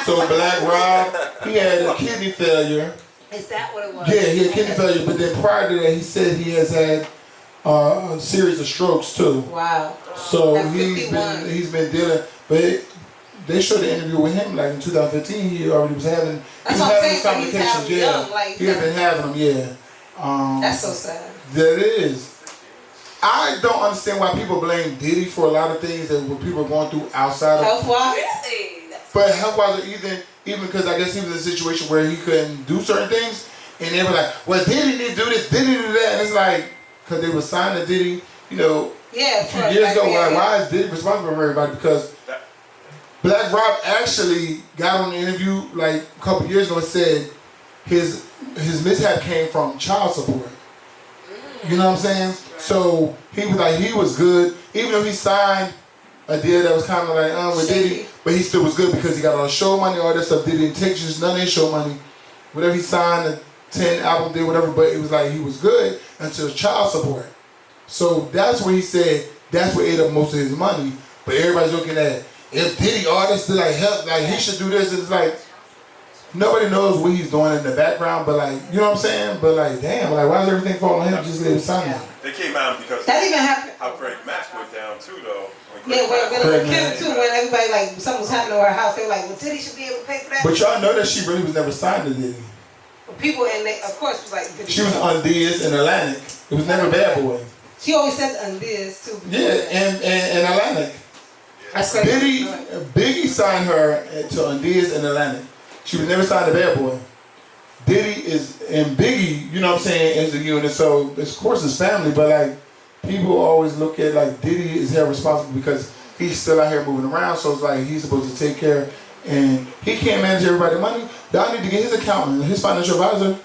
So Black Rob, he had a kidney failure. Is that what it was? Yeah, he had kidney failure, but then prior to that, he said he has had a series of strokes too. Wow. So At he's been dealing, but they showed the interview with him like in 2015. He already was having complications. He had been having them. Yeah. That's so sad. That is. I don't understand why people blame Diddy for a lot of things that what people are going through outside of health-wise. But health-wise, or even because I guess he was in a situation where he couldn't do certain things, and they were like, "Well, Diddy didn't do this, Diddy do that," and it's like, because they were signed to Diddy, a few years ago. Why is Diddy responsible for everybody? Because Black Rob actually got on the interview like a couple years ago and said his mishap came from child support. You know what I'm saying? So he was like, he was good, even though he signed a deal that was kind of like with Diddy, but he still was good because he got all the show money, all that stuff. Diddy didn't take just none of his show money, whatever he signed, the 10 album deal, whatever, but it was like he was good until child support. So that's where he said that's what ate up most of his money. But everybody's looking at if Diddy artists to like help, like he should do this. It's like nobody knows what he's doing in the background, but like you know what I'm saying. But like damn, like why does everything fall on him? Just leave signing. It came out because that even happened. How Craig Mack went down too, though. Yeah, when Kim too, when everybody like something was happening to her house, they were like, well, Diddy should be able to pay for that. But y'all know that she really was never signed to Diddy. People and they, of course, was like. Diddy. She was on Diaz in Atlantic. It was never Bad Boy. She always said on Diaz too. Yeah, and Atlantic. That's crazy. Biggie signed her to Undies in Atlantic. She was never signed to Bad Boy. Diddy is, and Biggie, you know what I'm saying, is a unit. So, of course, it's family, but like, people always look at like Diddy is held responsible because he's still out here moving around. So, it's like he's supposed to take care, and he can't manage everybody's money. Y'all need to get his accountant, his financial advisor,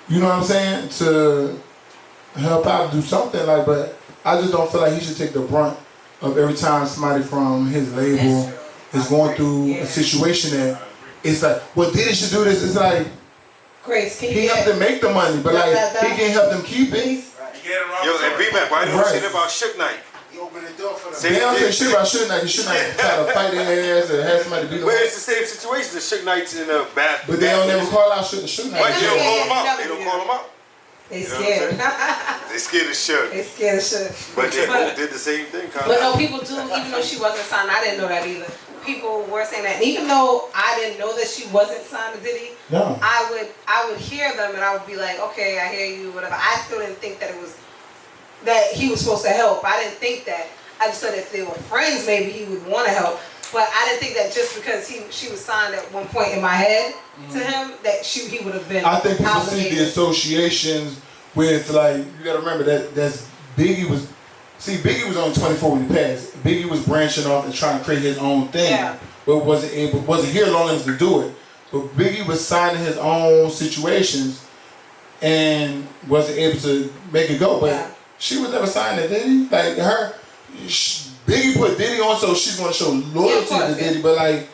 you know what I'm saying, to help out, do something like, but I just don't feel like he should take the brunt of every time somebody from his label is going through a situation that it's like, well, Diddy should do this. It's like, Grace, he helped them make the money, but like, he can't help them keep it. Yo, and B-Mac, why don't you say that about Suge Knight? He opened the door for them. They don't say shit about Suge Knight. Suge Knight try to fight their ass and have somebody beat them. But it's the same situation. The Suge Knight's in a bad. But they don't never call out Suge Knight. Right, they don't call him out. They don't call him out. They scared. They scared of Suge. They scared of Suge. But they both did the same thing, kind But no, people do, even though she wasn't signed, I didn't know that either. People were saying that. And even though I didn't know that she wasn't signed to Diddy, no. I would hear them and I would be like, okay, I hear you, whatever. I still didn't think that it was, that he was supposed to help. I didn't think that. I just thought if they were friends, maybe he would want to help. But I didn't think that just because she was signed at one point in my head to him, that he would have been I think people see obligated. the associations with, like, you gotta remember that's Biggie was only 24 when he passed. Biggie was branching off and trying to create his own thing, but wasn't here long enough to do it. But Biggie was signing his own situations and wasn't able to make it go. But she was never signed to Diddy. Like Biggie put Diddy on, so she's gonna show loyalty to Diddy. But like,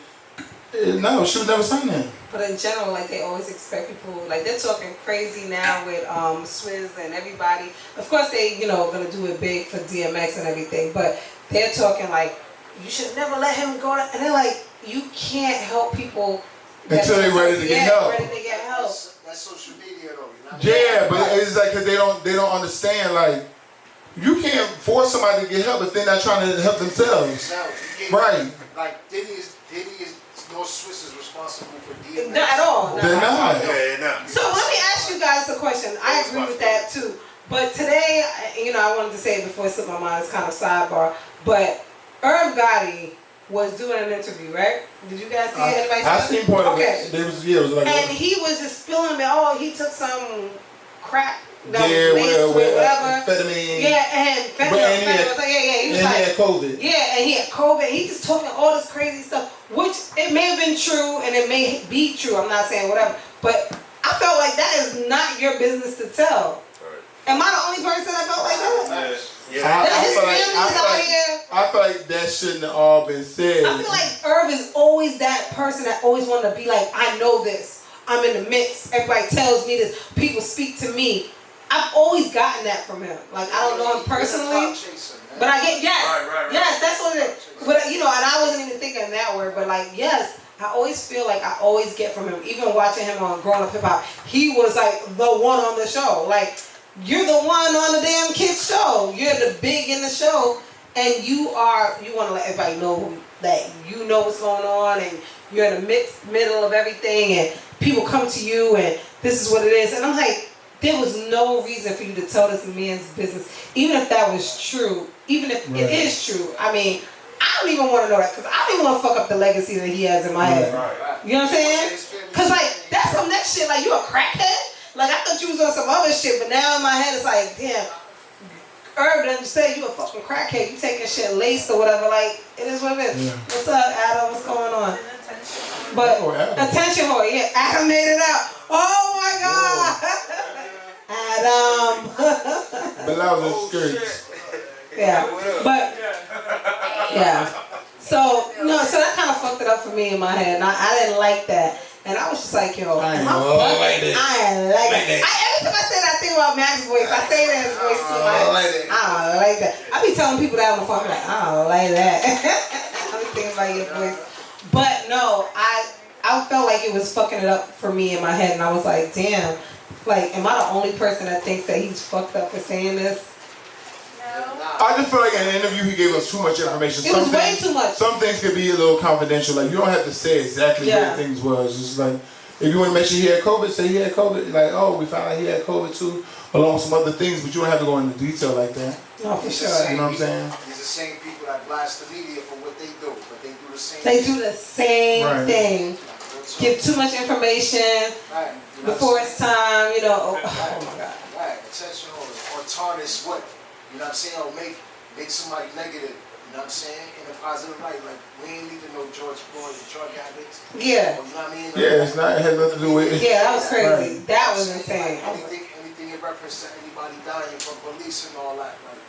no, she was never signed him. But in general, like they always expect people, like they're talking crazy now with Swizz and everybody. Of course, they gonna do it big for DMX and everything, but they're talking like you should never let him go. And they're like, you can't help people until they're ready to get help. Ready to get help. That's social media though. Yeah, but it's like cause they don't understand like. You can't force somebody to get help if they're not trying to help themselves. Right. Like Diddy is no Swiss is responsible for DMX. Not at all. They're not. So let me ask you guys a question. I agree with that too. But today, I wanted to say it before it slipped my mind. It's kind of sidebar. But Irv Gotti was doing an interview, right? Did you guys see it? Anybody see I seen part of it. It was like. And he was just spilling it. Oh, he took some crack. Whatever. Amphetamine. Yeah, and fentanyl. He was like, he had COVID. Yeah, and he had COVID. He just talking all this crazy stuff, which it may have been true and it may be true. I'm not saying whatever, but I felt like that is not your business to tell. Right. Am I the only person that felt like that? I feel like that shouldn't have all been said. I feel like Irv is always that person that always wanted to be like, I know this. I'm in the mix. Everybody tells me this. People speak to me. I've always gotten that from him. Like, I don't know him personally, but I get, yes, that's what it is. But, and I wasn't even thinking that word, but like, yes, I always feel like I always get from him. Even watching him on Growing Up Hip Hop, he was like the one on the show. Like, you're the one on the damn kids show. You're the big in the show, and you want to let everybody know that you know what's going on, and you're in the middle of everything, and people come to you, and this is what it is. And I'm like, there was no reason for you to tell this man's business, even if that was true, even if it is true. I mean, I don't even want to know that because I don't even want to fuck up the legacy that he has in my head. You know what I'm saying? Because, like, that's some next shit. Like, you a crackhead? Like, I thought you was on some other shit, but now in my head it's like, damn, Herb done say you a fucking crackhead. You taking shit laced or whatever. Like, it is what it is. Yeah. What's up, Adam? What's going on? But attention whore, Adam made it out. Oh my God. Adam. Below skirts. Yeah. But so that kind of fucked it up for me in my head. And I didn't like that. And I was just like, yo, I ain't am I like that. I ain't like that. Every time I say that, I think about Mac's voice. I say that in his voice too. I don't like that. I be telling people that on the phone. I'm like, I don't like that. I be thinking about your voice. But no, I felt like it was fucking it up for me in my head, and I was like, damn, like, am I the only person that thinks that he's fucked up for saying this? I just feel like in the interview he gave us too much information. It was way too much. Some things could be a little confidential. Like, you don't have to say exactly what things was. Just like, if you want to make sure he had COVID, say he had COVID. Like, oh, we found out he had COVID too, along with some other things, but you don't have to go into detail like that. No, for sure. You know what I'm saying? These the same people that blast the media for what they do, but they do the same They do the same thing. Give too much information before it's time, you know. Oh my God. Right, intentional or tarnish what? You know what I'm saying? Or make somebody negative, you know what I'm saying? In a positive light. Like, we ain't need to know George Floyd's drug habits. Yeah. Or, you know what I mean? Yeah, it had nothing to do with it. Yeah, that was crazy. That was insane. Anything in reference to anybody dying from police and all that, like,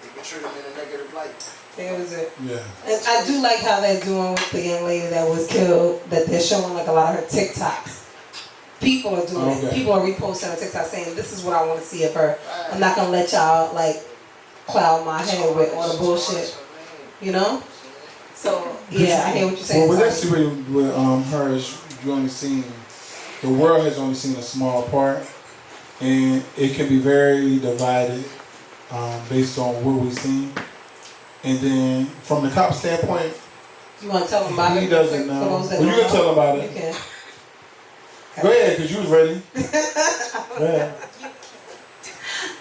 they portray them in a negative light. That was it. Yeah. And I do like how they're doing with the young lady that was killed, that they're showing like a lot of her TikToks. People are doing it. People are reposting on TikTok saying, this is what I want to see of her. I'm not going to let y'all, like, cloud my head with all the bullshit. You know? So, yeah, I hear what you're saying. Well, let's see with her is you only seen, the world has only seen a small part, and it can be very divided based on what we've seen. And then from the cop standpoint, you want to tell them about it? He doesn't know. Well, you can tell him about it. You can. Go ahead, because you was ready. Go ahead.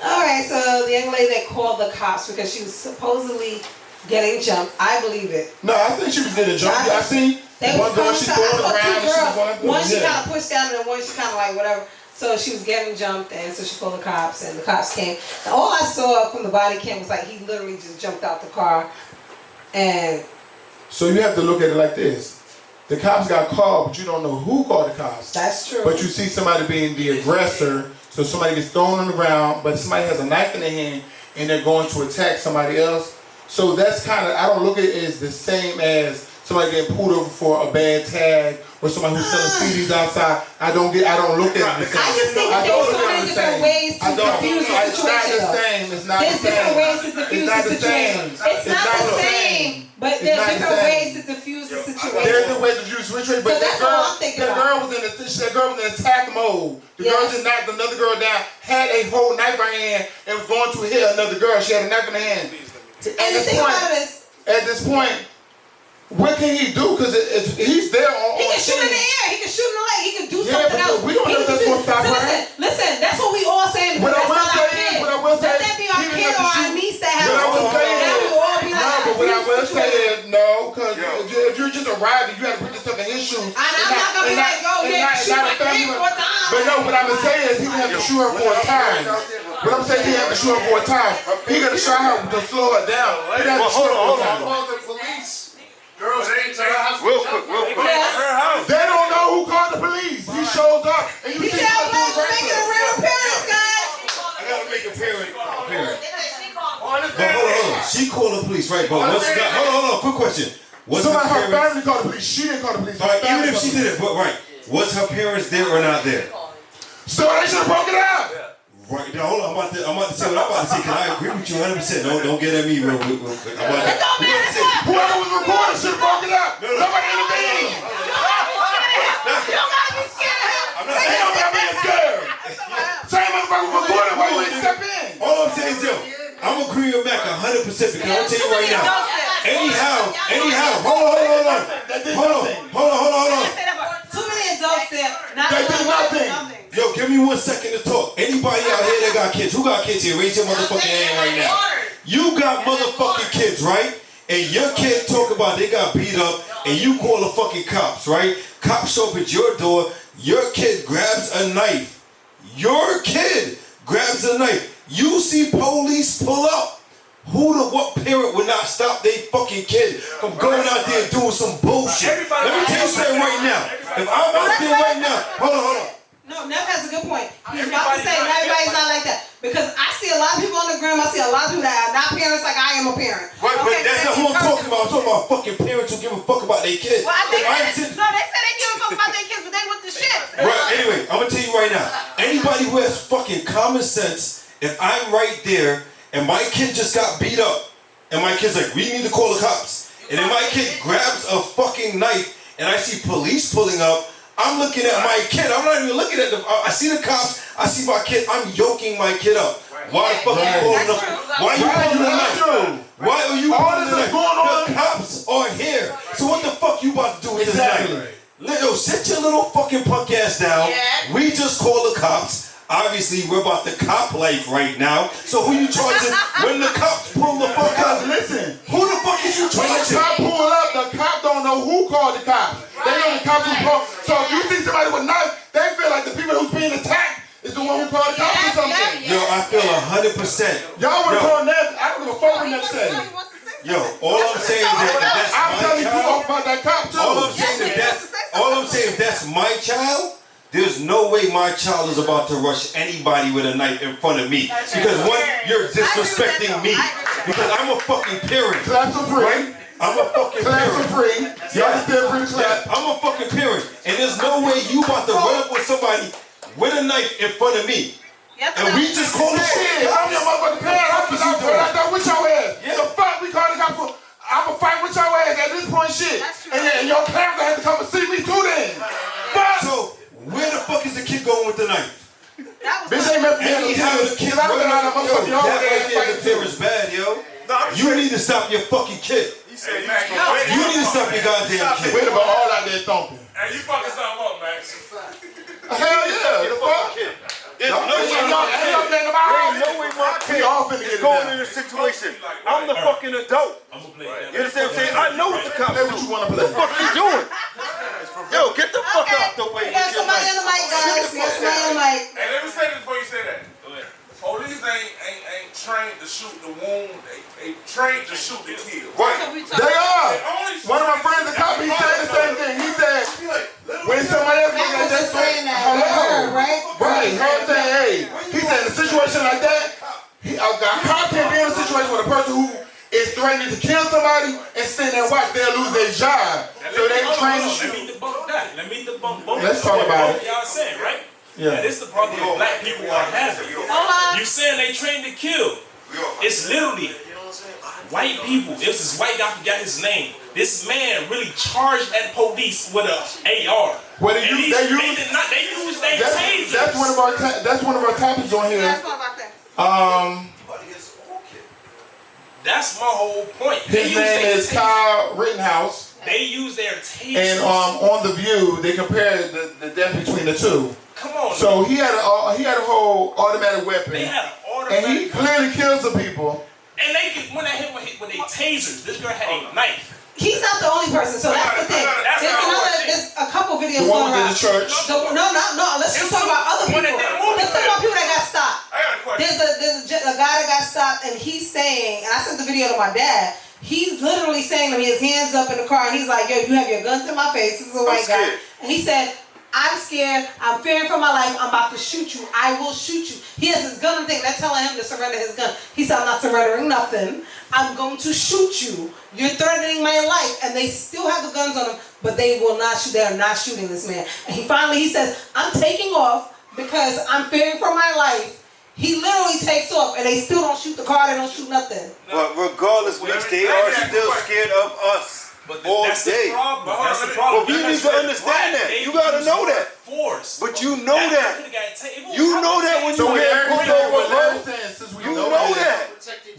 Alright, so the young lady that called the cops because she was supposedly getting jumped. I believe it. No, I think she was getting jumped. I seen one girl she throwing around. One she kind of pushed down and then one she kind of like whatever. So she was getting jumped and so she called the cops and the cops came. And all I saw from the body cam was like he literally just jumped out the car. And so you have to look at it like this. The cops got called, but you don't know who called the cops. That's true. But you see somebody being the aggressor. So somebody gets thrown on the ground, but somebody has a knife in their hand and they're going to attack somebody else. So that's kind of, I don't look at it as the same as somebody getting pulled over for a bad tag or somebody who's selling CDs outside. I don't look at it the same. I just think that there's so many different ways to diffuse the situation. It's not the same. There's different ways to diffuse the situation. It's not the same. But there's different ways to diffuse the situation. There's the way to diffuse the situation. But that girl was in attack mode. The girl just knocked another girl down, had a whole knife in her hand, and was going to hit another girl. She had a knife in her hand. And the thing about it is, at this point, what can he do? Because he's there on he can shoot in the air, he can shoot in the leg, he can do something else. We don't know if that's going to stop her. Listen, that's what we all saying. What I will say is, let that be our kid or our niece that has a what I will say is, no, because if you're just arriving, you have to put yourself in his shoes. I'm not going to be like, yo, yeah, shoot my kid 4 times. But no, what I'm going to say is, he didn't have to shoot her 4 times. What I'm saying, he had to shoot her 4 times. He could have shot her to slow her down. He didn't have to shoot her 4 times. Call the police. Girls ain't Real quick. Her house. They don't know who called the police. He shows up and you see him making a real appearance, guys. I gotta make a parent. But hold on. She called the police, right? But what's that? Hold on. Quick question. Was somebody her family called the police? She didn't call the police. Even if she did it, but right. Was her parents there or not there? So they should have broke it up. Right now, hold on. I'm about to say what I'm about to say. Cause I agree with you 100%. Don't get at me real quick. Whoever was recording should have broke it up. Nobody intervened. You gotta be scared. I'm not saying I'm being scared. Same motherfucker was recording. Why you didn't step in? All I'm saying is, yo, I'm agreeing with Mac 100% because I'm telling you right now. Anyhow, hold on. Too many adults there. They did nothing. Yo, give me 1 second to talk. Anybody out here that got kids? Who got kids here? Raise your motherfucking hand right now. You got motherfucking kids, right? And your kid talk about they got beat up and you call the fucking cops, right? Cops show up at your door. Your kid grabs a knife. You see police pull up. What parent would not stop their fucking kid from going out there and doing some bullshit? Let me tell you something right now. If I'm out there right now, hold on. No, Neff has a good point. He's about to say everybody's not like that. Because I see a lot of people on the gram, I see a lot of people that are not parents like I am a parent. Right, but that's not who I'm talking about. I'm talking about fucking parents who give a fuck about their kids. Well, I think they said they give a fuck about their kids, but they went to Right, anyway, I'm gonna tell you right now. Anybody who has fucking common sense, if I'm right there and my kid just got beat up, and my kid's like, we need to call the cops, and then my kid grabs a fucking knife, and I see police pulling up, I'm looking at my kid. I'm not even looking at the. I see the cops. I see my kid. I'm yoking my kid up. Why the fuck are you pulling up? Why are you pulling the knife? Why are you pulling the knife? The cops are here. So what the fuck you about to do with this knife? Yo, sit your little fucking punk ass down. Yeah. We just called the cops. Obviously, we're about the cop life right now. So who you charging when the cops pull the fuck up? Listen, who the fuck is you charging? When the cop pull up, the cop don't know who called the cops. They know the cops who called. So if you see somebody with a knife, they feel like the people who's being attacked is the one who called the cops or something. Yo, I feel 100%. Y'all want to call Nev? I don't give a fuck what Nev say. Yo, all I'm saying is that if that's I'm my telling you child, about that cop too. all I'm saying if that's my child, there's no way my child is about to rush anybody with a knife in front of me. Because one, you're disrespecting me. Because I'm a fucking parent. Claps for free. Right? I'm a fucking Claps for parent. free. Y'all still free clap. I'm a fucking parent. And there's no way you about to run up with somebody with a knife in front of me. And we just call the shit. I'm your motherfucking parent. I'm not with your ass. The fuck we call the cops for? I'ma fight with your ass at this point, shit. And your parents have to come and see me too then. Fuck. So where the fuck is the kid going with the knife? Bitch ain't meant for me. And he having a kid running out of motherfucking yard. That right there, the parent's bad, yo. You need to stop your fucking kid. You need to stop your goddamn kid. Wait about all out there thumping. Hey, you fucking something up, man. Hell yeah, the fuck? There's no way my kid is going in a situation. I'm the fucking adult. You understand what I'm saying? I know what the cops do. What you want to play? What the fuck you doing? Yo, get the fuck out the way. We got somebody on the mic, guys. We got somebody on the mic. Hey, let me say this before you say that. Police ain't trained to shoot the wound. They trained to shoot the kill. Right. They are. One of my friends, the cop, he said the same thing. He said, when somebody else looking at that saying that, hello, right? Right. Her saying, hey. He said in a situation like that, a cop can't be in a situation with a person who is threatening to kill somebody and stand there and watch, they'll lose their job. So they train to shoot. Let me debunk that. Let me debunk both. Let's talk about it. Y'all saying, right? Yeah. And this is the problem that black people are having. You saying they trained to kill. It's literally white people. If this white guy forgot his name, this man really charged at police with a AR. Well, they use they use their tasers. That's one of our topics on here. That's my whole point. His name is Kyle Rittenhouse. They use their tasers. And on The View, they compared the death between the two. Come on. So he had a whole automatic weapon. They had an automatic and he clearly killed some people. And when they hit with their tasers, this girl had a knife. He's not the only person, so that's the thing. There's a couple videos going around. The church. No. Let's just talk about other people. Let's talk about people that got stopped. I got a question. There's a guy that got stopped, and he's saying, and I sent the video to my dad. He's literally saying to me, his hands up in the car, and he's like, "Yo, you have your guns in my face." This is a white guy, and he said, "I'm scared. I'm fearing for my life. I'm about to shoot you. I will shoot you." He has his gun and thing. They're telling him to surrender his gun. He said, "I'm not surrendering nothing. I'm going to shoot you. You're threatening my life." And they still have the guns on them, but they will not shoot. They are not shooting this man. And he says, "I'm taking off because I'm fearing for my life." He literally takes off, and they still don't shoot the car. They don't shoot nothing. But regardless, Mitch, they are still scared of us. All That's day. the problem. That's the problem. But you need to understand that. You gotta know that. Force. But you know that. You know that when you hear pulled over, bro. You know that.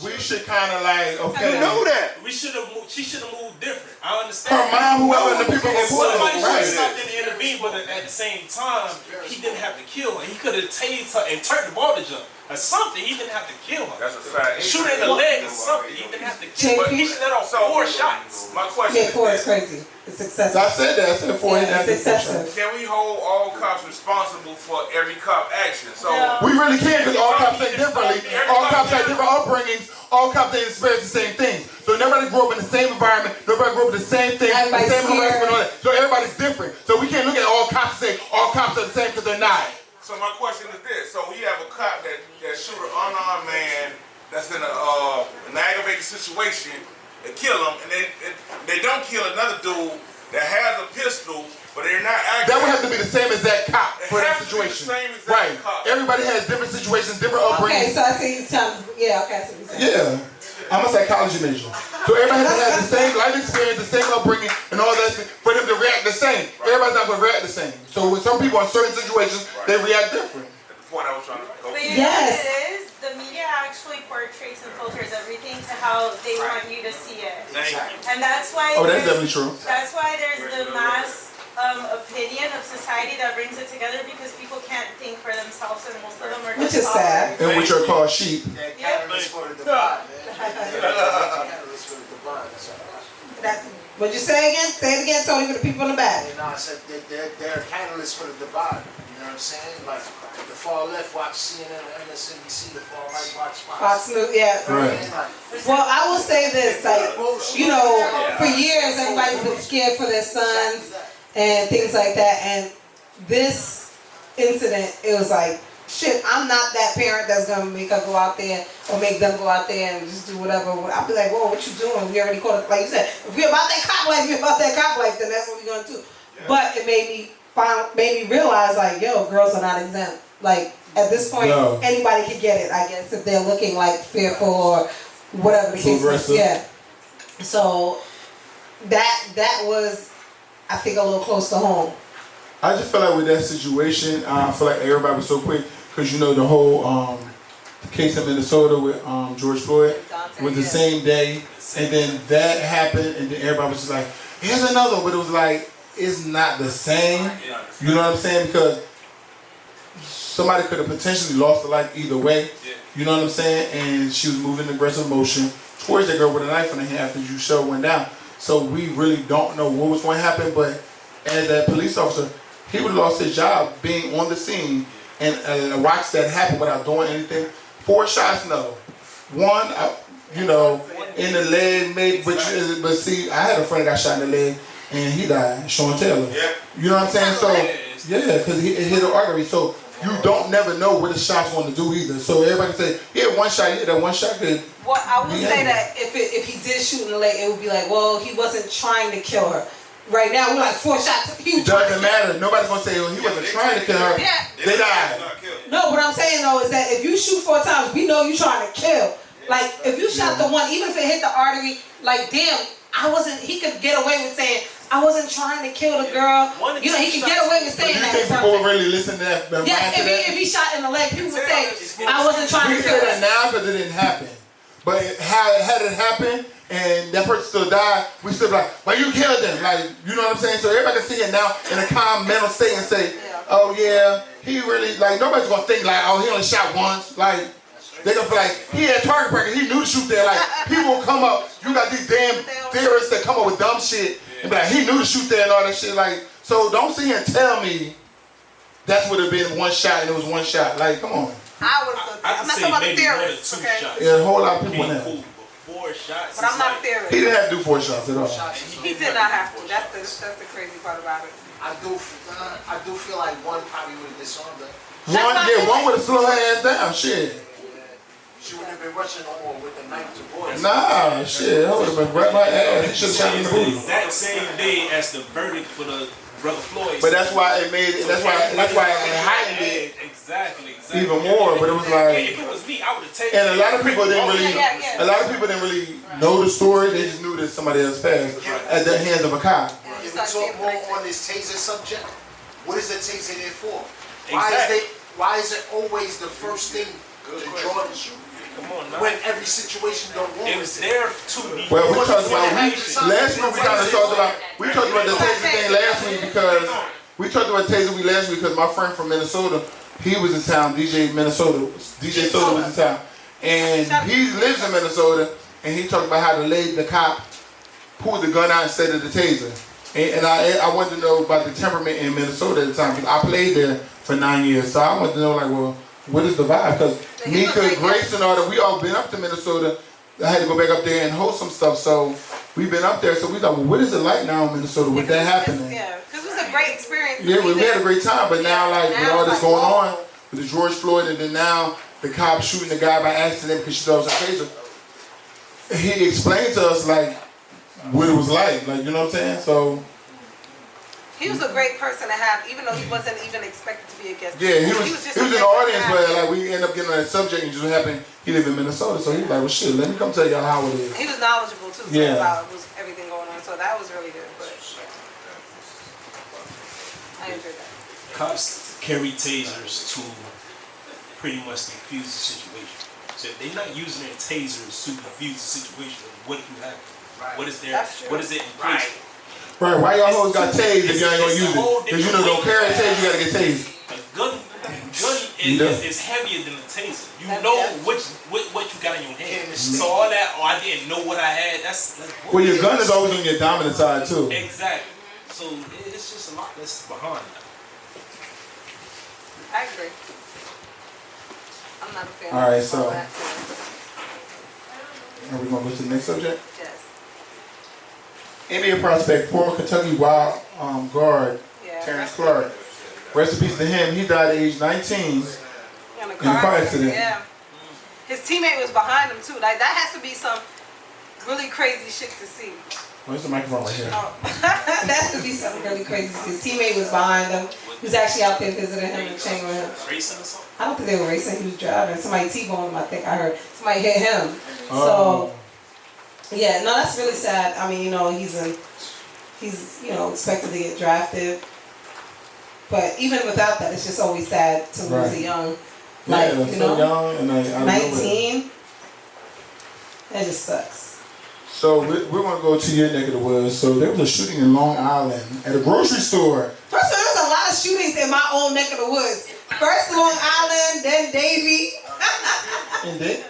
We should kind of like, okay. You know that. She should have moved different. I understand. Her mom, whoever the people before Somebody should have right. stopped and intervened, but at the same time, he didn't have to kill her. He could have tased her and turned the voltage up. Or something, he didn't have to kill her. That's a fact. Shoot her in the leg or something, he didn't have to kill her. But he should let off 4 shots. My question Yeah, 4 is crazy. It's excessive. I said that. I said 4. Yeah, it's excessive. Can we hold all cops responsible for every cop action? So We really can't because all cops think differently. All cops have different upbringings. All cops ain't experience the same things. So nobody grew up in the same environment. Nobody grew up in the same thing. The same harassment, all that. So everybody's different. So we can't look at all cops and say all cops are the same because they're not. So my question is this: so we have a cop that shoot an unarmed man that's in an aggravated situation, and kill him, and they don't kill another dude that has a pistol But they're not acting. That would have to be the same exact cop for that situation. Right. Everybody has different situations, different upbringings. Okay, so I see you telling. Yeah, okay, so you saying. Yeah. I'm a psychology major. So everybody has to have the same life experience, the same upbringing, and all that for them to react the same. Everybody's not going to react the same. So with some people in certain situations, they react different. At the point I was trying to go. But you know what it is? The media actually portrays and filters everything to how they want you to see it. And that's why. Oh, that's definitely true. That's why there's the mass opinion of society that brings it together because people can't think for themselves and most of them are Which just is sad. And which are called sheep. What'd you say again? Say it again, Tony, for the people in the back. No, I said they're a catalyst for the divide. You know what I'm saying? Like the far left watch CNN and MSNBC, the far right watch Fox. Fox News, yeah. Right. Well, I will say this, like, you know, for years everybody's been scared for their sons and things like that. And this incident, it was like, shit, I'm not that parent that's gonna make her go out there or make them go out there and just do whatever. I'll be like, whoa, what you doing? We already called it, like you said, if we're about that cop life, you're about that cop life, then that's what we're gonna do. Yeah. But it made me realize, like, yo, girls are not exempt. Like, at this point, anybody can get it, I guess, if they're looking like fearful or whatever the case is. Yeah. So that was, I think, a little close to home. I just feel like with that situation, I feel like everybody was so quick because you know the whole case in Minnesota with George Floyd was the same day, and then that happened, and then everybody was just like, "Here's another," but it was like it's not the same. You know what I'm saying? Because somebody could have potentially lost a life either way. You know what I'm saying? And she was moving in aggressive motion towards that girl with a knife in her hand after you show went down. So we really don't know what was going to happen, but as that police officer, he would have lost his job being on the scene and watch that happen without doing anything. 4 shots, no. One, you know, in the leg, maybe, but see, I had a friend that got shot in the leg and he died, Sean Taylor. You know what I'm saying? So, yeah, because it hit an artery. So you don't never know what the shot's going to do either. So everybody say, yeah, one shot, yeah, that one shot could. Well, I would say that if he did shoot in the leg, it would be like, well, he wasn't trying to kill her. Right now, we're like 4 shots. It doesn't matter. Nobody's going to say, well, he wasn't trying to kill her. Yeah. They died. No, what I'm saying, though, is that if you shoot 4 times, we know you're trying to kill. Like, if you shot the one, even if it hit the artery, like, damn, he could get away with saying, I wasn't trying to kill the girl. You know, he can get away with saying that. Do you think people would really listen to that? Yes, if he shot in the leg, people would say, I wasn't trying to kill her. We say that now because it didn't happen. But had it happened, and that person still died, we still be like, well, you killed them. Like, you know what I'm saying? So everybody can see it now in a calm mental state and say, oh yeah, he really, like, nobody's gonna think like, oh, he only shot once. Like, they're gonna feel like, he had target practice, he knew to shoot there. Like, people will come up, you got these damn theorists that come up with dumb shit, and be like, he knew to shoot there and all that shit. Like, so don't sit here and tell me that's would have been 1 shot and it was 1 shot. Like, come on. I'm not talking about the theorist, okay? Yeah, a whole lot of people in there. 4 shots. But I'm not a theorist. He didn't have to do 4 shots at all. He did not have to. That's the crazy part about it. I do feel like one probably would have disarmed her. One would have slowed her ass down. Shit. She wouldn't have been rushing no more with the knife to boys. Nah, shit. I would have been grabbing my ass. He should have shot me in the booty. That same day as the verdict for the brother Floyd. But that's why it made it. That's why it heightened it. Exactly. Even more. But it was like. If it was me, I would have taken. And a lot of people didn't really. A lot of people didn't really know the story. They just knew that somebody else passed at the hands of a cop. Can we talk more on this taser subject? What is the taser there for? Exactly. Why is it always the first thing to draw the shoe? Come on now. When every situation don't warrant it was there to be. Well, we talked about last week. We talked about the taser thing last week because we talked about taser last week because my friend from Minnesota, he was in town. DJ Soda was in town, and he lives in Minnesota. And he talked about how the cop pulled the gun out instead of the taser. And I wanted to know about the temperament in Minnesota at the time because I played there for 9 years. So I wanted to know, like, well, what is the vibe? Because Meeka, Grace, and all that, we all been up to Minnesota. I had to go back up there and host some stuff. So we've been up there. So we thought, well, what is it like now in Minnesota with that happening? Yeah, because it was a great experience. Yeah, we had a great time. But now, like, with all this going on, with the George Floyd, and then now the cop shooting the guy by accident because she thought it was a taser. He explained to us, like, what it was like. Like, you know what I'm saying? So He was a great person to have, even though he wasn't even expected to be a guest. Yeah, he was in the audience, but like we end up getting on that subject, and just happened he lived in Minnesota, so he was like, well, shit, let me come tell y'all how it is. He was knowledgeable too, so about everything going on, so that was really good. But I enjoyed that. Cops carry tasers to pretty much defuse the situation. So if they're not using their tasers to defuse the situation, what do you have? Right. What is there? What is it in place? Right, why y'all hoes got tased if y'all ain't gonna use it? Because you know, don't carry a taser, you gotta get tased. A gun is heavier than a taser. You know what you got in your hand. So all that, I didn't know what I had. That's well, your gun is always on your dominant side too. Exactly. So it's just a lot that's behind that. I agree. I'm not a fan. All right, so are we gonna go to the next subject? Yes. NBA prospect, former Kentucky Wild guard, Terrence Clark. Rest in peace to him. He died at age 19 in a car accident. Yeah. His teammate was behind him too. Like that has to be some really crazy shit to see. Where's the microphone right here? Oh. That has to be something really crazy. His teammate was behind him. He was actually out there visiting him and changing with him. Racing or something? I don't think they were racing. He was driving. Somebody T-boned him. I think I heard somebody hit him. So. Yeah, no, that's really sad. I mean, you know, he's expected to get drafted. But even without that, it's just always sad to lose a young, like, you know, young and 19. That just sucks. So we're going to go to your neck of the woods. So there was a shooting in Long Island at a grocery store. First of all, there's a lot of shootings in my own neck of the woods. First Long Island, then Davie. And then,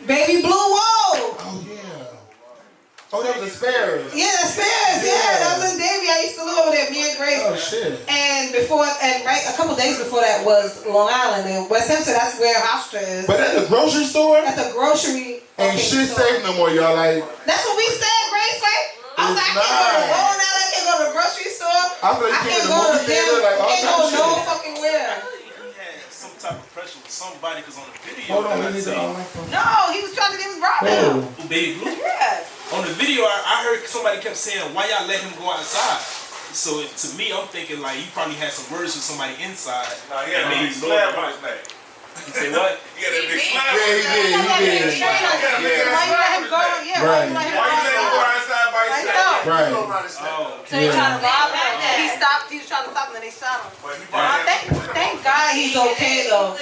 Baby Blue, whoa! Oh, yeah. Oh, that was the Sparrows. Yeah, the Sparrows, yeah. That was in Davie. I used to live over there, me and Grace. Oh, shit. And a couple days before that was Long Island. And West Hampton, that's where Hofstra is. But at the grocery store? At the grocery. Ain't shit safe no more, y'all. Like, that's what we said, Grace, right? I was like, I can't go to Long Island, I can't go to the grocery store. I feel like you can't go to the movie theater, like all can't type of go no shit. fucking where. Some type of pressure with somebody because on the video. Hold on, we need to. No, he was trying to get his rob him. Who, Baby Blue? Yeah. On the video, I heard somebody kept saying, "Why y'all let him go outside?" So to me, I'm thinking like he probably had some words with somebody inside. Nah, he had a big slab on his neck. You say what? He had a big slab. Yeah, he did. Why you let him go? Yeah, right. Why you let him go outside by himself? Right. So he trying to rob him. He stopped. He was trying to stop him, and they shot him. Thank God he's okay though.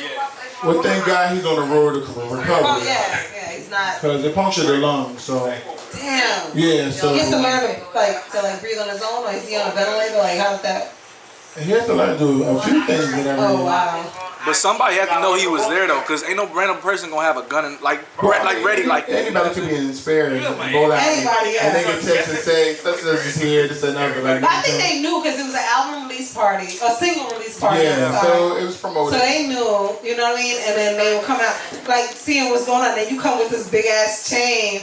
Well, thank God he's on the road to recovery. Oh yeah, he's not. Because they punctured the lungs, so. Damn. Yeah, so. He has to learn to breathe on his own, or is he on a ventilator? Like how's that? He has to learn to do a few things. Oh wow. But somebody had to know he was there though, cause ain't no random person gonna have a gun and ready like. Anybody could be inspired and go out and they can text and say such and such is here, this and another. But I think they knew because it was an album release party, a single release party. Yeah, so it was promoted. So they knew, you know what I mean, and then they would come out like seeing what's going on. And you come with this big ass chain.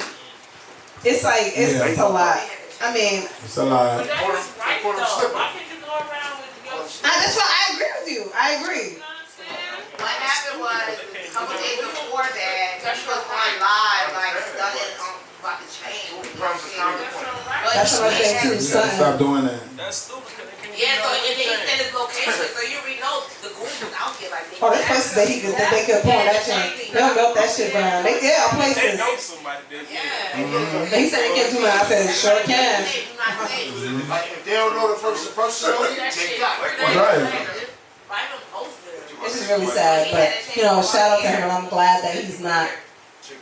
It's like it's a lot. I mean, it's a lot. But that was right though. Why can't you go around with your? That's why I agree with you. I agree. What happened was a couple days before that, he was on live, like studying about the chain. That's what I'm saying too. Stop doing that. That's stupid. Yeah, so and then he said his location, so you already know the goons was out here like Oh, there's places that they could pull that chain. They'll melt that shit down. There are places. They know somebody. They said they can't do that. I said sure can. If they don't know the person personally, they got it. Right. It's just really sad, but you know, shout out to him. I'm glad that he's not.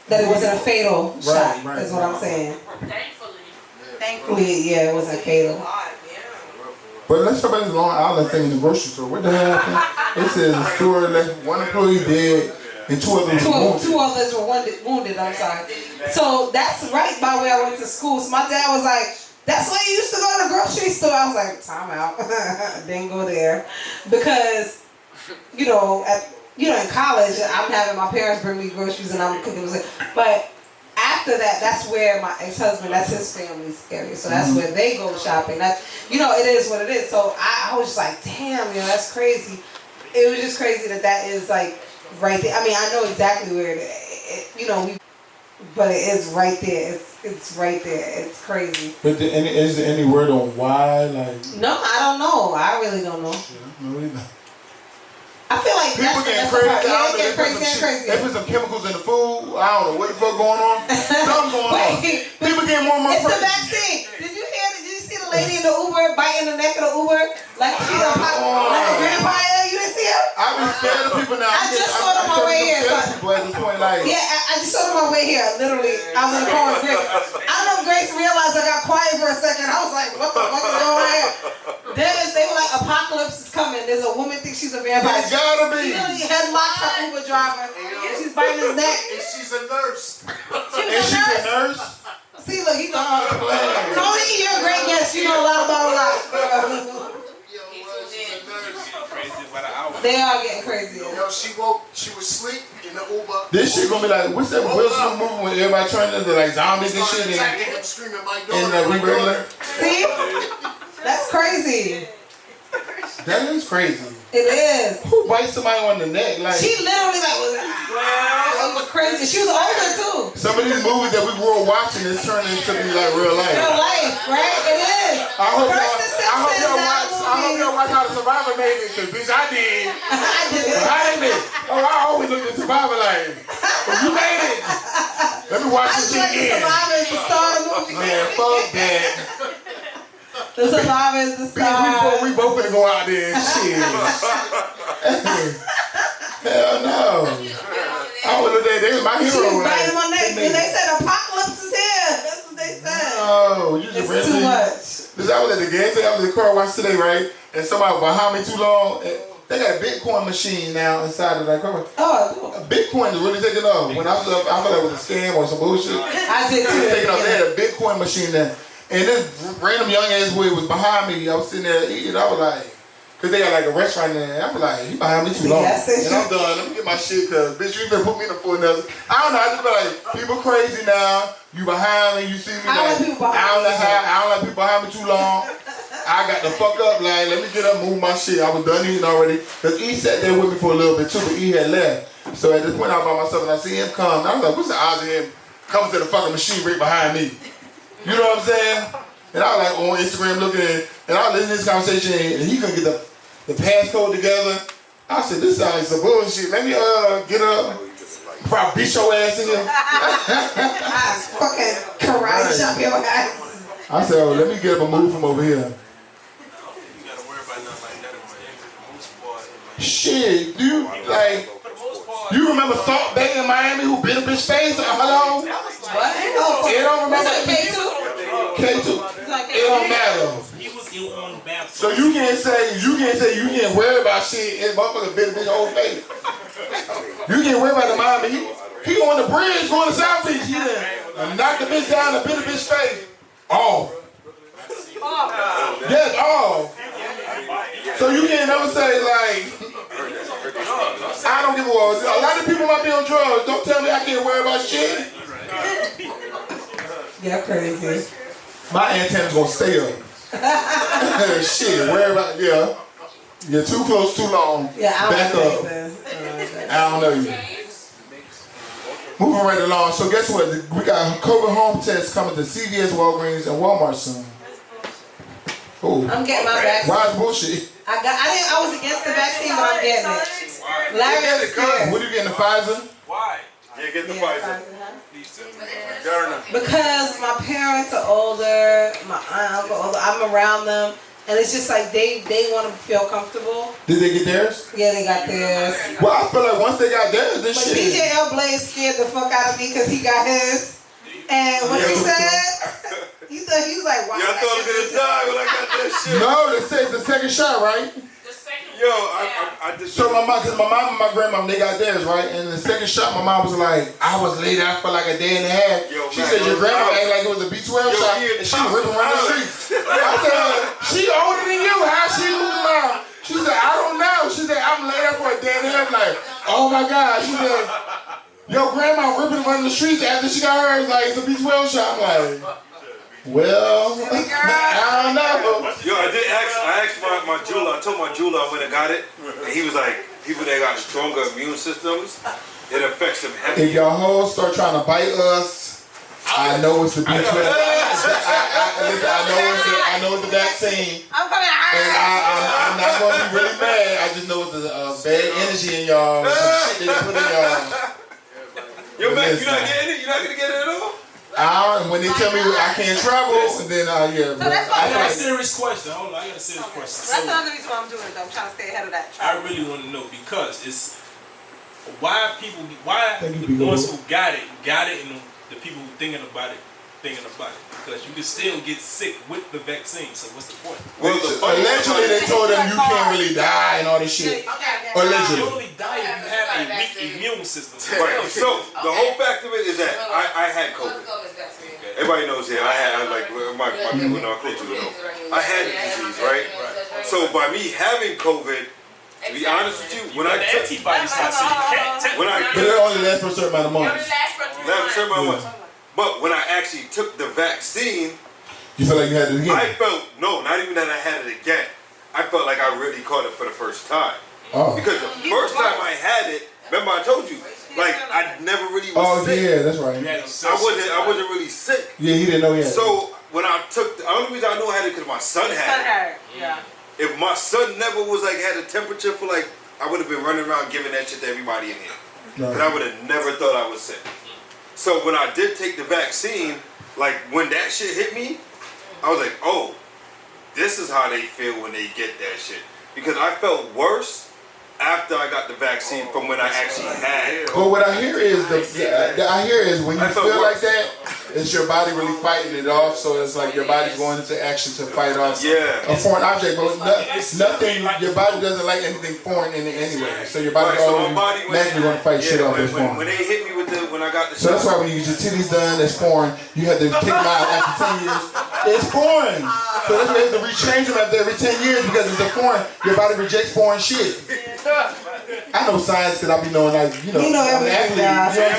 That it wasn't a fatal shot. Is what I'm saying. Thankfully, yeah, it wasn't fatal. But let's talk about this Long Island thing in the grocery store. What the hell happened? It says the store left one employee dead and two others wounded. Two others were wounded, I'm sorry. So that's right by where I went to school. So my dad was like, that's where you used to go to the grocery store. I was like, time out. Didn't go there. Because, you know, in college, I'm having my parents bring me groceries and I'm cooking. But after that, that's where my ex-husband, that's his family's area. So that's where they go shopping. That's, you know, it is what it is. So I was just like, damn, you know, that's crazy. It was just crazy that is like right there. I mean, I know exactly where you know, But it is right there. It's right there. It's crazy. But is there any word on why? Like, no, I don't know. I really don't know. No, either. I feel like people getting crazy. Yeah, they get crazy. They put some chemicals in the food. I don't know what the fuck going on. Something's going on. People getting more and more crazy. It's the vaccine. Did you see the lady in the Uber biting the neck of the Uber? Like she's like a vampire? You didn't see her? I've been scared of people now. I just saw it on my way here. People at this point, like, yeah, I just saw it on my way here. Literally, I was in the car with Grace. I don't know if Grace realized I got quiet for a second. I was like, what the fuck is going on here? They were like, apocalypse is coming. There's a woman thinks she's a vampire. It's gotta be. She literally headlocked her Uber driver. She's biting his neck. And she's a nurse. She's a nurse? See, look, he's Tony, you're a great guest. You know a lot about a lot. They are getting crazy. Yo, she was asleep in the Uber. This shit gonna be like, what's that Will Smith movie when everybody turns into like zombies and shit? And screaming, my daughter. See? That's crazy. That is crazy. It is. Who bites somebody on the neck? Like, she literally it was crazy. She was older too. Some of these movies that we grew up watching is turning into be like real life. Real life, right? It is. I hope y'all watch How the Survivor made it, because bitch, I did. I did it. I did. Oh, I always look at Survivor like, oh, you made it. Let me watch this shit again. Survivor is the star of the movie. Man, fuck that. The Survivor is the star. We both gonna go out there and shit. Hell no. I would look at they was my hero. She was biting my neck. They said apocalypse is here. That's what they said. No, you just it's too much. Because I was at the gas station, I was in the car watch today, right? And somebody was behind me too long. And they got a Bitcoin machine now inside of that car. Oh, Bitcoin is really taking off. When I was up, I thought it was a scam or some bullshit. I did too. Taking off. They had a Bitcoin machine there. And this random young ass boy was behind me. I was sitting there eating. I was like, because they got like a restaurant there. I was like, he behind me too long. And I'm done. Let me get my shit, because bitch, you even put me in the full nuts. I don't know. I just be like, people crazy now. You behind me. You see me like, I don't let people behind me too long. I got the fuck up. Like, let me get up, move my shit. I was done eating already. Because E sat there with me for a little bit too, but E had left. So at this point, I was by myself and I see him come. And I was like, what's the odds of him coming to the fucking machine right behind me? You know what I'm saying? And I was like on Instagram looking, and I was listening to this conversation, and he couldn't get the passcode together. I said, this sounds like some bullshit. Let me get up. Before I beat your ass in here. I fucking karate chop your ass. I said, oh, let me get up and move from over here. Shit, you remember Salt Bay in Miami who bit a bitch face? Hello? What? You don't remember K2? K2. It don't matter. So you can't say you can't worry about shit and motherfucker bit a bitch whole face. You can't worry about the Miami. He on the bridge going to South Beach. He done knocked the bitch down and bit a bitch face. Off. Yes, off. So you can't never say like, I don't give a fuck. A lot of people might be on drugs. Don't tell me I can't worry about shit. Yeah, crazy. My antenna's gonna stay up. Shit, worry about, yeah. You're too close, too long. Yeah, I back up. I don't know you. Moving right along. So guess what? We got COVID home tests coming to CVS, Walgreens, and Walmart soon. Oh. I'm getting my vaccine. Why is bullshit? I was against the vaccine, but I'm getting it. Larry was scared. What are you getting, the Pfizer? Why? Yeah, get the Pfizer. Because my parents are older, my aunt, uncle older. I'm around them, and it's just like they want to feel comfortable. Did they get theirs? Yeah, they got theirs. Well, I feel like once they got theirs, this but shit. DJ L Blaze scared the fuck out of me because he got his. And what he said, he was like, wow. Yeah, I thought I was gonna die when I got that shit. No, they said it's the second shot, right? Yo, I just. So my mom, because my mom and my grandma, they got theirs, right? And the second shot, my mom was like, I was laid out for like a day and a half. Yo, she said your grandma acted like it was a B12 shot, and she was ripping around the streets. I said, she older than you. How she moving around? She said, I don't know. She said, I'm laid out for a day and a half. Like, oh my God. She said, your grandma ripping around the streets after she got hers. Like, it's a B12 shot. I'm like, well, I don't know. Yo, I asked my jeweler, I told my jeweler I went and got it, and he was like, people that got stronger immune systems, It affects them heavily. If y'all hoes start trying to bite us, I know it's the B12. I know it's the vaccine. I'm coming. And I'm not going to be really mad. I just know it's the bad energy in y'all. The shit they put in y'all. Yo, Mac, you're not getting it? You're not going to get it at all? When they tell me I can't travel, then yeah. So that's why I got a serious question. Hold on, I got a serious question. That's another reason why I'm doing it though. I'm trying to stay ahead of that. I really want to know because it's why the ones who got it, and the people who thinking about it. Because you can still get sick with the vaccine, so what's the point? Well, allegedly they told them you can't really die and all this shit. Allegedly. You only die if you have a weak immune system. Right. So the whole fact of it is that I had COVID. Everybody knows here. I had my people know, close to know. I had the disease, right? So by me having COVID, to be honest with you, when I took antibodies, so you can't take but it only lasts for a certain amount of months. But when I actually took the vaccine, you feel like you had it again? I felt, no, not even that I had it again. I felt like I really caught it for the first time. Oh. Because the first time I had it, remember I told you, like I never really was sick. Oh yeah, that's right. I wasn't really sick. Yeah, he didn't know he had it. So when I took, the only reason I knew I had it because my son had it. Yeah. If my son never was like had a temperature for like, I would have been running around giving that shit to everybody in here. Because I would have never thought I was sick. So when I did take the vaccine, like when that shit hit me, I was like, oh, this is how they feel when they get that shit. Because I felt worse after I got the vaccine from when I actually had it. But what I hear is when you feel like that, it's your body really fighting it off. So it's like your body's going into action to fight off a foreign object. But nothing, your body doesn't like anything foreign in it anyway. So your body's naturally going to fight shit off that's foreign. When they hit me with when I got the so that's why when you get your titties done, that's foreign. You have to take them out after 10 years. It's foreign. So that's why you have to rechange them after every 10 years because it's a foreign. Your body rejects foreign shit. I know science because I be knowing like, you know, I'm an athlete. You know what I'm saying?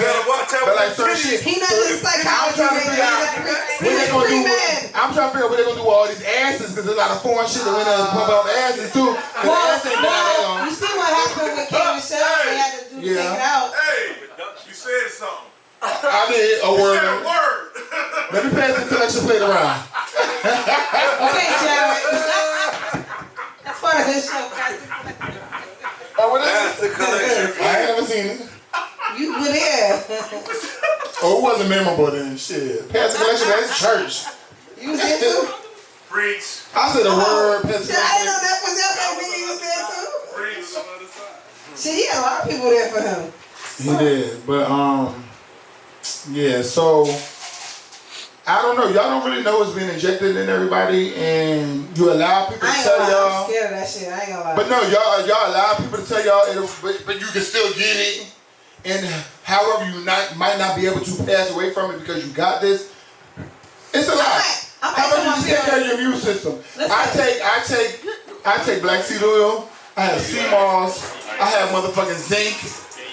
But like certain shit. He not just psychology. I'm trying to figure out what they're going to do with all these asses because there's a lot of foreign shit that went up pump out asses too. Well, you see what happened with Kim and Michelle? They had to take it out. Hey, you said something. I did a word. Let me pass the collection plate around. Okay, Jared. That's part of his show. That's the collection. I ain't never seen it. You were there. Oh, it wasn't memorable then. Shit. Pass the collection, that's church. You was there too? Preach. I said a word. Pass the I didn't know that was your baby. You was there too? Preach. Shit, he had a lot of people there for him. He did. But, yeah, so I don't know. Y'all don't really know what's being injected in everybody, and you allow people to tell y'all. I'm scared of that shit. I ain't gonna lie. But no, y'all allow people to tell y'all, but you can still get it, and however you might not be able to pass away from it because you got this. It's a lot. How about you just take care of your immune system? I take black seed oil. I have sea moss. I have motherfucking zinc.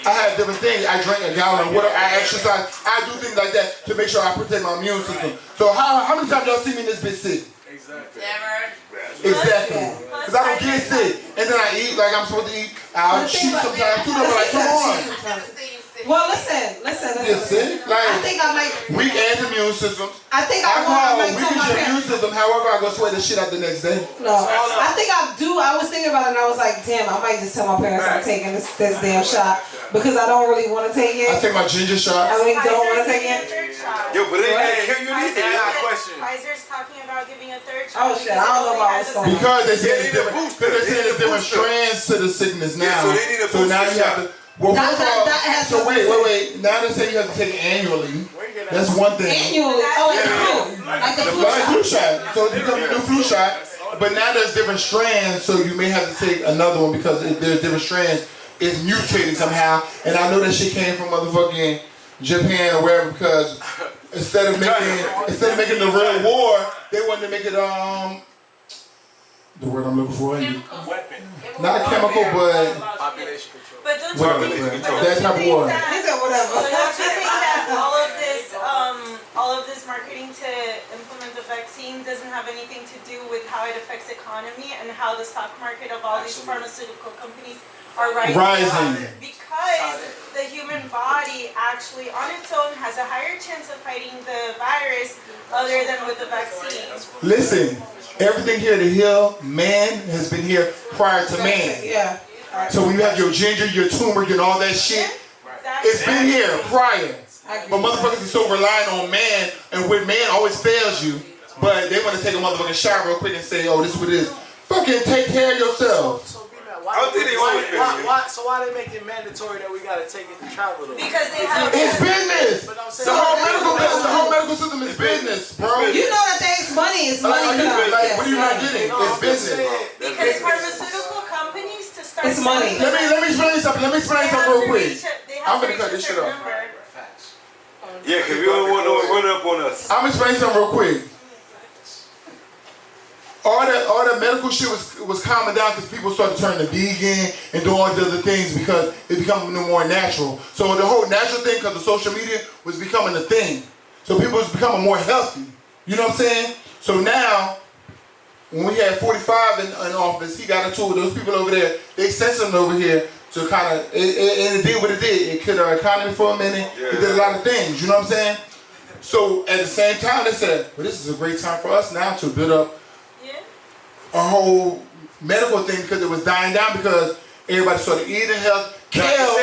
I have different things. I drink a gallon of water. I exercise. I do things like that to make sure I protect my immune system. So how many times y'all see me in this bitch sick? Exactly. Never. Exactly. Because I don't get sick. And then I eat like I'm supposed to eat. I'll cheat sometimes too. But like, come on. Well, listen. Sick? Like, I think I might. Weak ass immune system. I think I might tell my weaken your immune system. However, I go sweat the shit out the next day. No, I think I do. I was thinking about it and I was like, damn, I might just tell my parents I'm taking this damn shot because I don't really want to take it. I take my ginger shot. I really don't want to take it. Yo, but it ain't kill you neither. Pfizer's talking about giving a third shot. Oh shit, I don't know about what's going on. Because they say there's different strands to the sickness now. So they need a booster now you have to. Well, first of all, so wait. Now they say you have to take it annually. That's one thing. Annually? Oh, like the flu. Like the flu shot. So you come to do flu shot. But now there's different strands, so you may have to take another one because there's different strands. It's mutating somehow. And I know that shit came from motherfucking Japan or wherever because instead of making the real war, they wanted to make it the word I'm looking for. Not a chemical, but population control. But don't whatever. you think That type of war. Whatever. But don't you think that all of this marketing to implement the vaccine doesn't have anything to do with how it affects economy and how the stock market of all these pharmaceutical companies are rising? Rising. Because the human actually on its own has a higher chance of fighting the virus other than with the vaccine. Listen, everything here to heal man has been here prior to man. Yeah. So when you have your ginger, your turmeric, and all that shit, it's been here prior. But motherfuckers are so reliant on man, and when man always fails you, but they want to take a motherfucking shot real quick and say, oh, this is what it is. Fucking take care of yourself. I don't think they always fail you. So why they make it mandatory that we gotta take it to travel though? Because they have It's business. The whole medical system is business, bro. You know that thing's money is money. Like, what are you not getting? It's business. because pharmaceutical companies to start It's money. Let me explain something. Real quick. I'm gonna cut this shit off. Yeah, because we don't want no one run up on us. I'm gonna explain something real quick. All that medical shit was calming down because people started turning vegan and doing all the other things because it became more natural. So the whole natural thing, because of social media, was becoming a thing. So people was becoming more healthy. You know what I'm saying? So now, when we had 45 in office, he got into it. Those people over there, they sent something over here to kind of, and it did what it did. It killed our economy for a minute. Yeah. It did a lot of things. You know what I'm saying? So at the same time, they said, well, this is a great time for us now to build up a whole medical thing because it was dying down because everybody started eating health. Kale,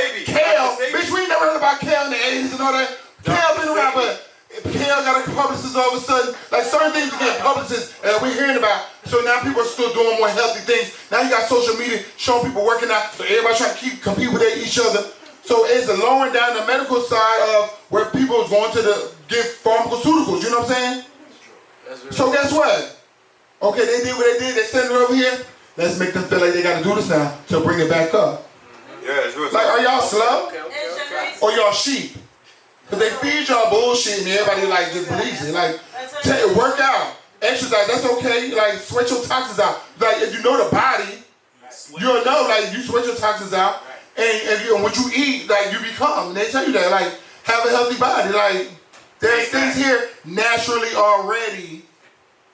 bitch, we ain't never heard about kale in the 80s and all that. Kale been around, but kale got a publicist all of a sudden. Like certain things get publicists we're hearing about. So now people are still doing more healthy things. Now you got social media showing people working out, so everybody trying to compete with each other. So it's lowering down the medical side of where people is going to get pharmaceuticals. You know what I'm saying? So guess what? Okay, they did what they did. They sent it over here. Let's make them feel like they got to do this now to bring it back up. Yeah, it's real. Like, are y'all slow? Or y'all sheep? Because they feed y'all bullshit and everybody like just believes it. Like, work out, exercise, that's okay. Like, sweat your toxins out. Like, if you know the body, you'll know, like, you sweat your toxins out. And what you eat, like, you become. And they tell you that, like, have a healthy body. Like, there's things here naturally already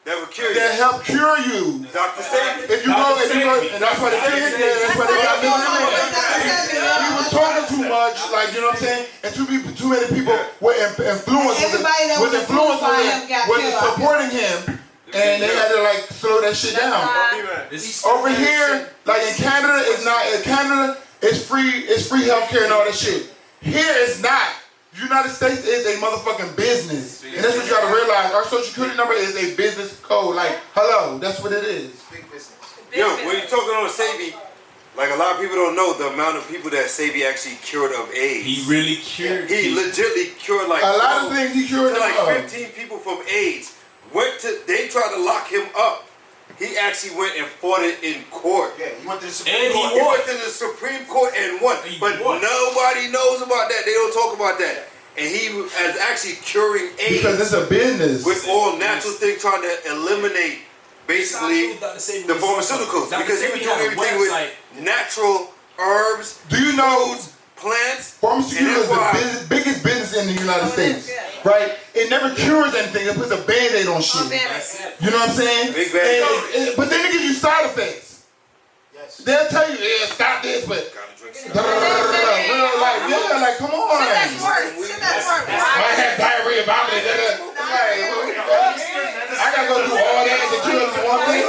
that will cure you. That help cure you. Dr. Sabi. If you go, and that's why they did it. That's why they got He was talking too much, like, you know what I'm saying? And too many people were influenced. Everybody that was influenced by him got killed. Supporting him, and they had to like slow that shit down. Over here, like in Canada, it's not. In Canada, it's free healthcare and all that shit. Here, it's not. United States is a motherfucking business. And that's what you gotta realize. Our social security number is a business code. Like, hello, that's what it is. Big business. Yo, when you're talking on Sabi, like a lot of people don't know the amount of people that Sabi actually cured of AIDS. He really cured. He legitimately cured like a lot of things he cured. Like 15 people from AIDS. They tried to lock him up. He actually went and fought it in court. Yeah, he went to the Supreme Court. He went to the Supreme Court and won. But nobody knows about that. They don't talk about that. And he is actually curing AIDS. Because it's a business. With all natural things, trying to eliminate basically the pharmaceuticals. Because he was doing everything with natural herbs, do you know foods, plants. Pharmaceuticals is the biggest business in the United States. Right? It never cures anything. It puts a band-aid on shit. You know what I'm saying? Big band-aid. But then it gives you side effects. Yes. They'll tell you, yeah, stop this, but like, come on. That's worse. I have diarrhea, vomit. I gotta go through all that to cure this one thing.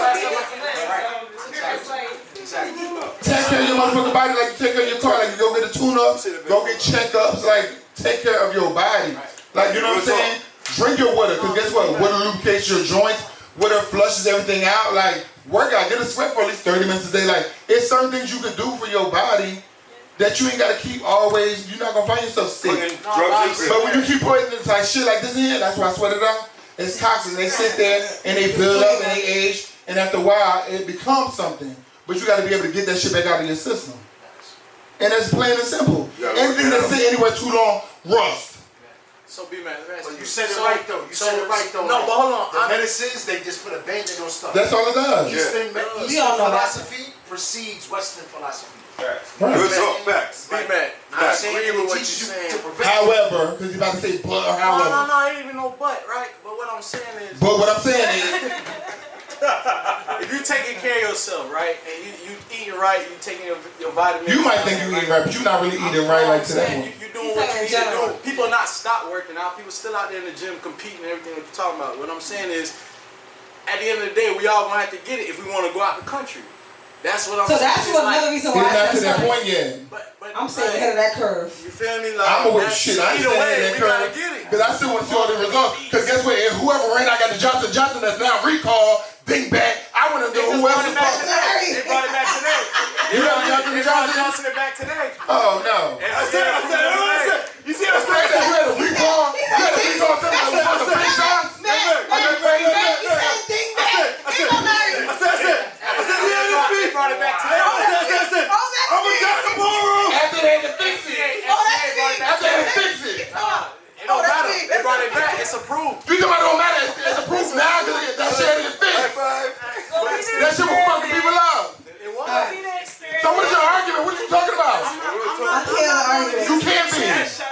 Take care of your motherfucking body like you take care of your car. Like you go get a tune-up, go get checkups. Like take care of your body. Like you know what I'm saying? Drink your water, cause guess what? Water lubricates your joints. Water flushes everything out. Like work out, get a sweat for at least 30 minutes a day. Like it's certain things you can do for your body that you ain't gotta keep always. You're not gonna find yourself sick. But when you keep putting this like shit like this in here, that's why I sweat it out. It's toxic. They sit there and they build up and they age, and after a while it becomes something. But you gotta be able to get that shit back out of your system. And that's plain and simple. Anything that's sit anywhere too long, rust. So B-Man, you said it right though. You said it right though. No, but hold on. The medicines, they just put a band-aid on stuff. That's all it does. Eastern philosophy precedes Western philosophy. Facts. Good talk, facts. B-Man, I agree with what you're saying. However, because you're about to say but or however. No, ain't even no but, right? But what I'm saying is. But what I'm saying is. If you taking care of yourself, right, and you eating right, you taking your vitamins. You might think you eating right, but you're not really eating right like today. You doing what you need to do. People are not stop working out. People still out there in the gym competing and everything that you're talking about. What I'm saying is, at the end of the day, we all gonna have to get it if we want to go out the country. That's what I'm saying. So that's another reason why I said that point yet. But I'm staying ahead of that curve. You feel me? Like, I'm with shit. I ain't staying ahead of that curve. Because I still want to see all the results. Because guess what? If whoever ran, I got the Johnson that's now recalled, dingbat. I want to know who else is back today. They brought it back today. You got Johnson back today. Oh, no. I said, you see what I'm saying? You had a recall? You had a recall something that was supposed to finish on? They brought it back today. I'm a guy tomorrow. After they had to fix it. After they had to fix it. It don't matter. They brought it back. It's approved. You talking about it don't matter? It's approved now because that shit ain't fixed. That shit will fucking people up. It was. So what is your argument? What are you talking about? I can't argue. You can't be.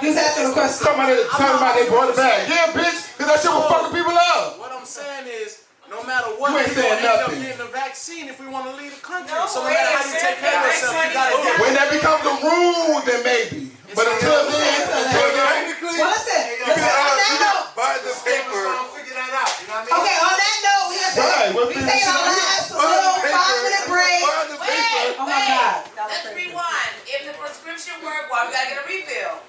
He's asking a question. Talking about they brought it back. Yeah, bitch, because that shit will fucking people up. What I'm saying is, no matter what, You ain't we're saying gonna end up nothing. getting the vaccine if we want to leave the country. So no matter how you take care of yourself, you gotta get it. When that becomes a rule, then maybe. But until then, Technically, Well, listen, on that note. buy the paper. Figure that out. You know what I mean? Okay, on that note, we take our last little 5-minute break. Oh my God. Let's rewind. If the prescription work, why we gotta get a refill?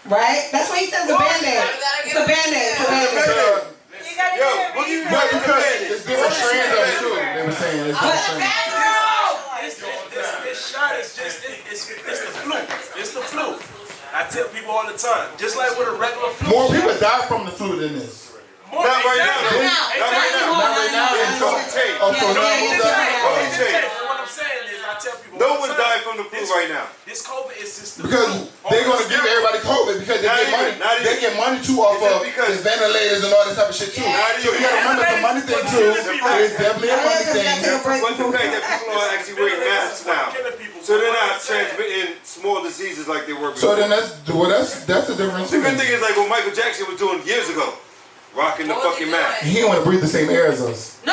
Right? That's what he says, a Band-Aid. It's a Band-Aid. It's a Band-Aid. You gotta get a refill. But because it's different strands of it too. They were saying it's different strands. This shot is just, it's the flu. It's the flu. I tell people all the time, just like with a regular flu. More people die from the flu than this. Not right now. Not right now. Tony Tate. Oh, so now who's that? What I'm saying is, I tell people No one's dying from the flu right now. this COVID is just the Because flu. they're gonna give everybody COVID because they get money. They get money too off of the ventilators and all this type of shit too. So you gotta remember the money thing too. It's definitely a money thing. What's the fact that people are actually wearing masks now? So they're not transmitting small diseases like they were before. So then that's the difference. The good thing is like what Michael Jackson was doing years ago. Rocking the fucking mask. He didn't want to breathe the same air as us. No,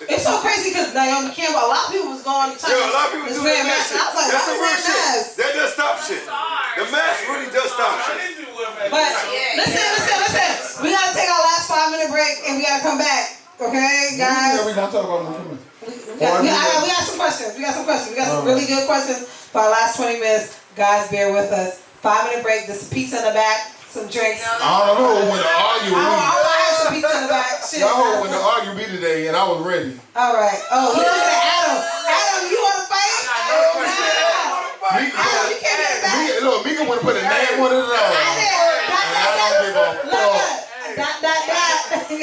it's so crazy because Naomi Campbell, a lot of people was going to Yo, a lot of people doing that masks. shit. I was like, That's the why real is shit. That does stop shit. The mask really does stop shit. But listen. We gotta take our last 5-minute break and we gotta come back. Okay, guys? Yeah, we gonna talk about movement. We got some questions. We got some really good questions for our last 20 minutes. Guys, bear with us. 5-minute break. There's some pizza in the back. Some drinks. I don't know when the argue I had some pizza in the back. Shit. Y'all when the argue be today and I was ready. All right. Oh, look at Adam. Adam, you want to fight? Adam, you can't get back. Look, Meeka want to put a name on it and all. I did. I don't give a fuck. Dot. All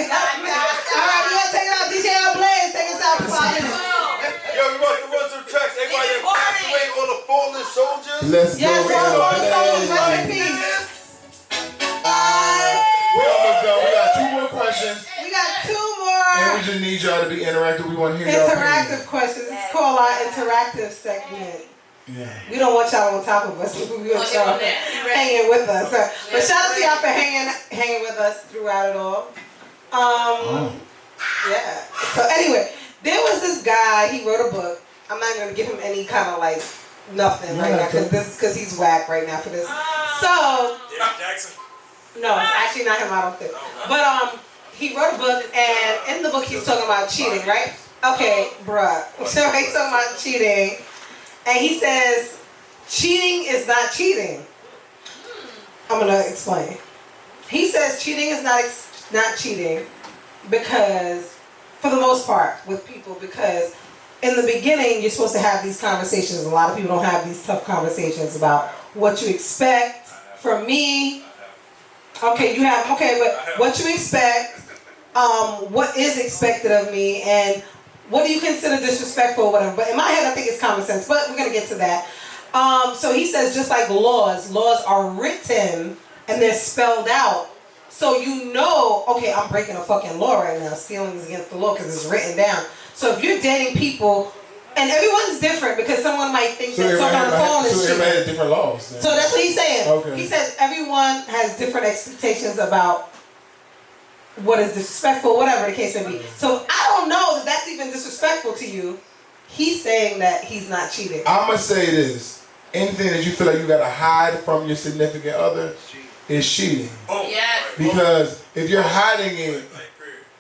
right, we gonna take it out. DJ Blaze, take us out for 5 minutes. Yo, we about to run some tracks. Everybody that passed away, all the fallen soldiers. Let's go. Yes, all the soldiers, rest in peace. We almost done. We got 2 more questions. We got 2 more. And we just need y'all to be interactive. We want to hear y'all. Interactive questions. It's called our interactive segment. Yeah. We don't want y'all on top of us. We want y'all hanging with us. But shout out to y'all for hanging with us throughout it all. Yeah. So anyway, there was this guy. He wrote a book. I'm not going to give him any kind of like nothing right now because he's whack right now for this. So. Jackson. No, it's actually not him, I don't think. But he wrote a book, and in the book he's talking about cheating, right? Okay, bruh. So he's talking about cheating, and he says, cheating is not cheating. I'm gonna explain. He says cheating is not cheating because, for the most part, with people, because in the beginning you're supposed to have these conversations. A lot of people don't have these tough conversations about what you expect from me. Okay, but what you expect, what is expected of me, and what do you consider disrespectful or whatever. But in my head, I think it's common sense, but we're going to get to that. So he says just like laws are written and they're spelled out. So you know, okay, I'm breaking a fucking law right now. Stealing is against the law because it's written down. So if you're dating people, and everyone's different because someone might think that talking on the phone is cheating. So everybody has different laws. Then. So that's what he's saying. Okay. He says everyone has different expectations about what is disrespectful, whatever the case may be. So I don't know that that's even disrespectful to you. He's saying that he's not cheating. I'm going to say this. anything that you feel like you gotta hide from your significant other is cheating. Yes. Because if you're hiding it,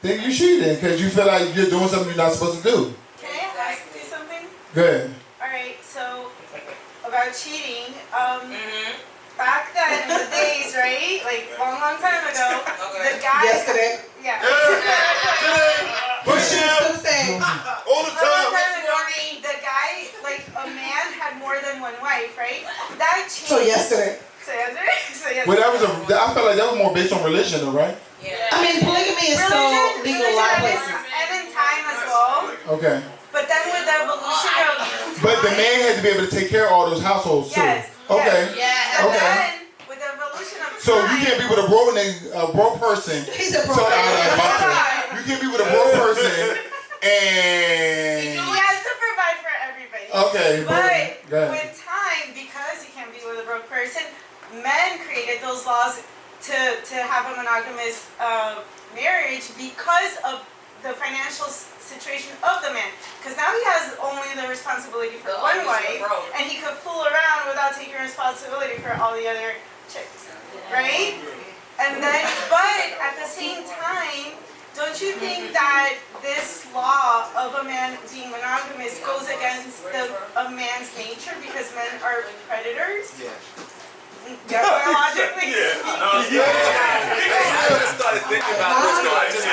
then you're cheating because you feel like you're doing something you're not supposed to do. Can I ask you something? Good. Alright, so about cheating, back then in the days, right? Like long time ago, the guy Yesterday. Yeah. Push him all the time. The guy, like a man had more than one wife, right? That changed. So yesterday. Well, that was I felt like that was more based on religion, though, right? Yeah. I mean, polygamy is still legal in a lot of places. And in time as well. Okay. But then with the evolution of But the man had to be able to take care of all those households too. Yes. Okay. Yeah. And Okay. then with the evolution of So you can't be with a broke person. He's a broke You can't be with a broke person and he has to provide for everybody. Okay. But with time, because you can't be with a broke person, men created those laws to have a monogamous marriage because of the financial situation of the man. Because now he has only the responsibility for one wife, and he could fool around without taking responsibility for all the other chicks, right? And then, but at the same time, don't you think that this law of a man being monogamous goes against a man's nature because men are predators? Yeah. Biologically? I just started thinking about this though. I didn't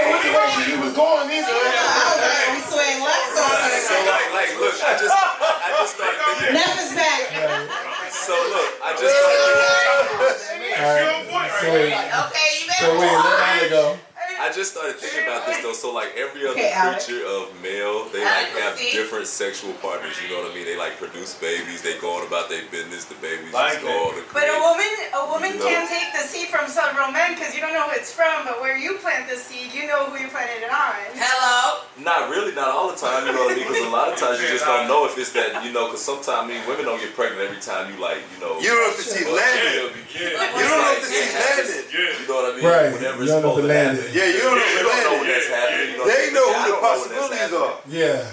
know which direction you was going either. We swing left. So like, look, I just started thinking. Neff is back. So look, I just started thinking. So wait, let Allie go. I just started thinking about this though. So like every other Alex. creature of male, they like have different sexual partners. You know what I mean? They like produce babies. They go on about their business. The babies just go on. But a woman can't take the seed from several men because you don't know who it's from. But where you plant the seed, you know who you planted it on. Hello. Not really, not all the time. You know what I mean? Because a lot of times you just don't know if it's that. You know, because sometimes women don't get pregnant every time you like. You know. You don't know if the seed landed. You don't know if the seed landed. You know what I mean? Right. Whenever You don't know if it landed. Yeah, you don't know if it landed. When that's happening. You know, They know who the I don't possibilities are. Yeah,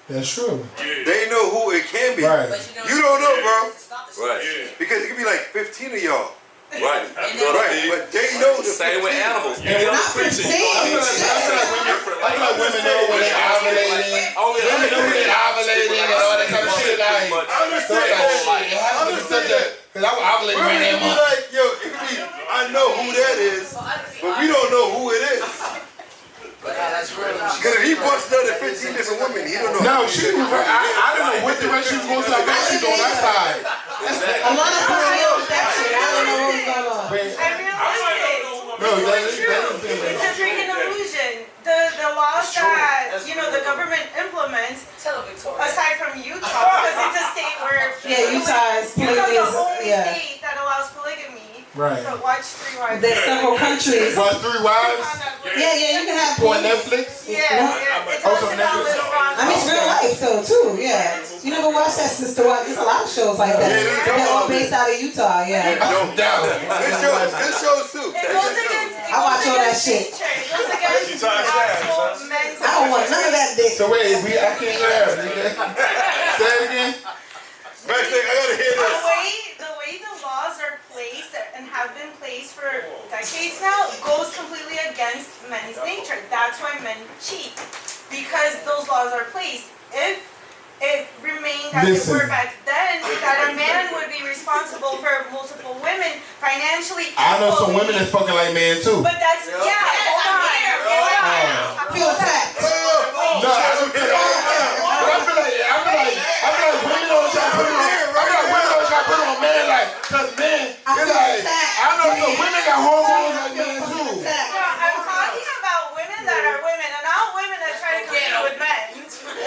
that's true. They know who it can be. Right. You don't know, bro. Right. Because it could be like 15 of y'all. Right. You know what I mean? But they know the same with animals. We're not 15. I feel like women know when they're ovulating. Women know when they're ovulating and all that kind of shit. Like, because I was ovulating right Women now. be like, yo, it could be, I know who that is, but we don't know who it is. Because if he busted out at 15 different women, he don't know. No, she was. I don't know what direction she was going to. I guess she's on that side. A lot of people know that shit. I don't know what's going on. It's a freaking illusion. The laws that the government implements, aside from Utah, because it's a state where Utah is polygamy. Utah's the only state that allows polygamy. Right. But watch 3 Wives. There's several countries. Watch 3 Wives? Yeah, you can have on Netflix? Yeah. It's also Netflix. I mean, it's real life though too. Yeah. You never watch that Sister Wives? There's a lot of shows like that. They're all based out of Utah. Yeah. No doubt. Good shows too. It goes against. I watch all that shit. It goes against actual men's. I don't want none of that dick. So wait, I can't hear her. Say it again. Backstage, I gotta hear this. The way the laws are placed and have been placed for decades now goes completely against men's nature. That's why men cheat, because those laws are placed. If it remained as it were back then, that a man would be responsible for multiple women financially. I know some women that fucking like men too. But that's hold on. I feel attacked. No, I feel like women always try to put it on. I feel like women always try to put it on men, like, cause men, it's like, I know some women got hormones like men too. I'm talking about women that are women, and not women that try to compete with men.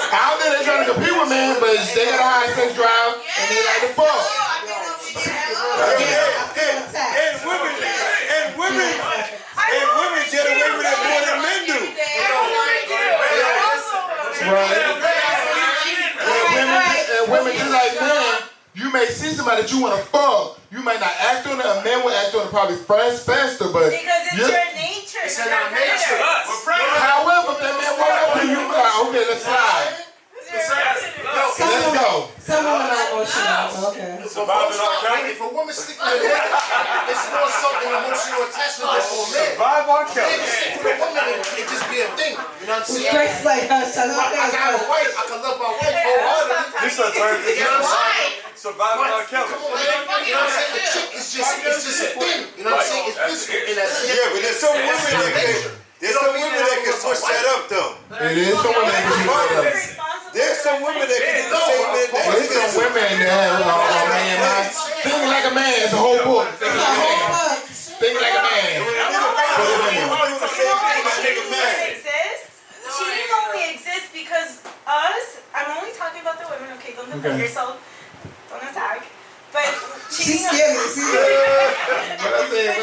I don't think they're trying to compete with men, but they got a high sex drive and they like to fuck. And women get away with it more than men do. And women just like men, you may see somebody that you want to fuck. You may not act on it. A man will act on it probably faster, but because it's your nature. It's in our nature. However, if that man walk up to you, like, okay, let's slide. Let's go. Some women are emotional. Okay. Surviving on Kelly. If a woman sticking with a man, it's more something emotional attachment than for a man. Survive on Kelly. Man stick with a woman and it just be a thing. You know what I'm saying? Grace like her. I got a wife. I can love my wife for a while. This is a third. You know what I'm saying? Surviving on Kelly. Come on, man. You know what I'm saying? The chick is just a thing. You know what I'm saying? It's physical and that's it. Yeah, but there's some women that can switch that up though. It is some women that can do that. There's some women that can do the same thing. There's some women that have a man mind. Think like a man. It's a whole book. Think like a man. Think like a man. Cheating only exists because us, I'm only talking about the women, okay? Don't defend yourself. Don't attack. But She's cheating, scared.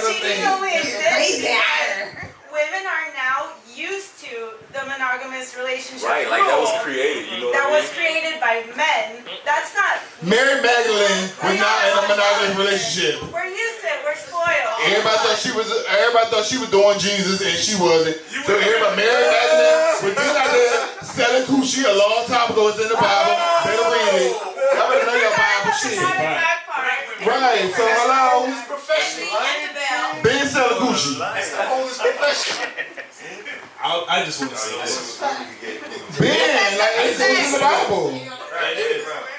cheating only exists because women are now used to the monogamous relationship. Right, like that was created, you know what I mean? That was created by men. That's not. Mary Magdalene was not in a monogamous relationship. We're used to it. We're spoiled. Everybody thought she was doing Jesus and she wasn't. So everybody, Mary Magdalene was just out there selling coochie a long time ago. It's in the Bible. Better read it. Y'all better know your Bible shit. Right. So hello. Professional. Ben selling coochie. That's the oldest profession. I just want to say this. Ben, like it's in the Bible.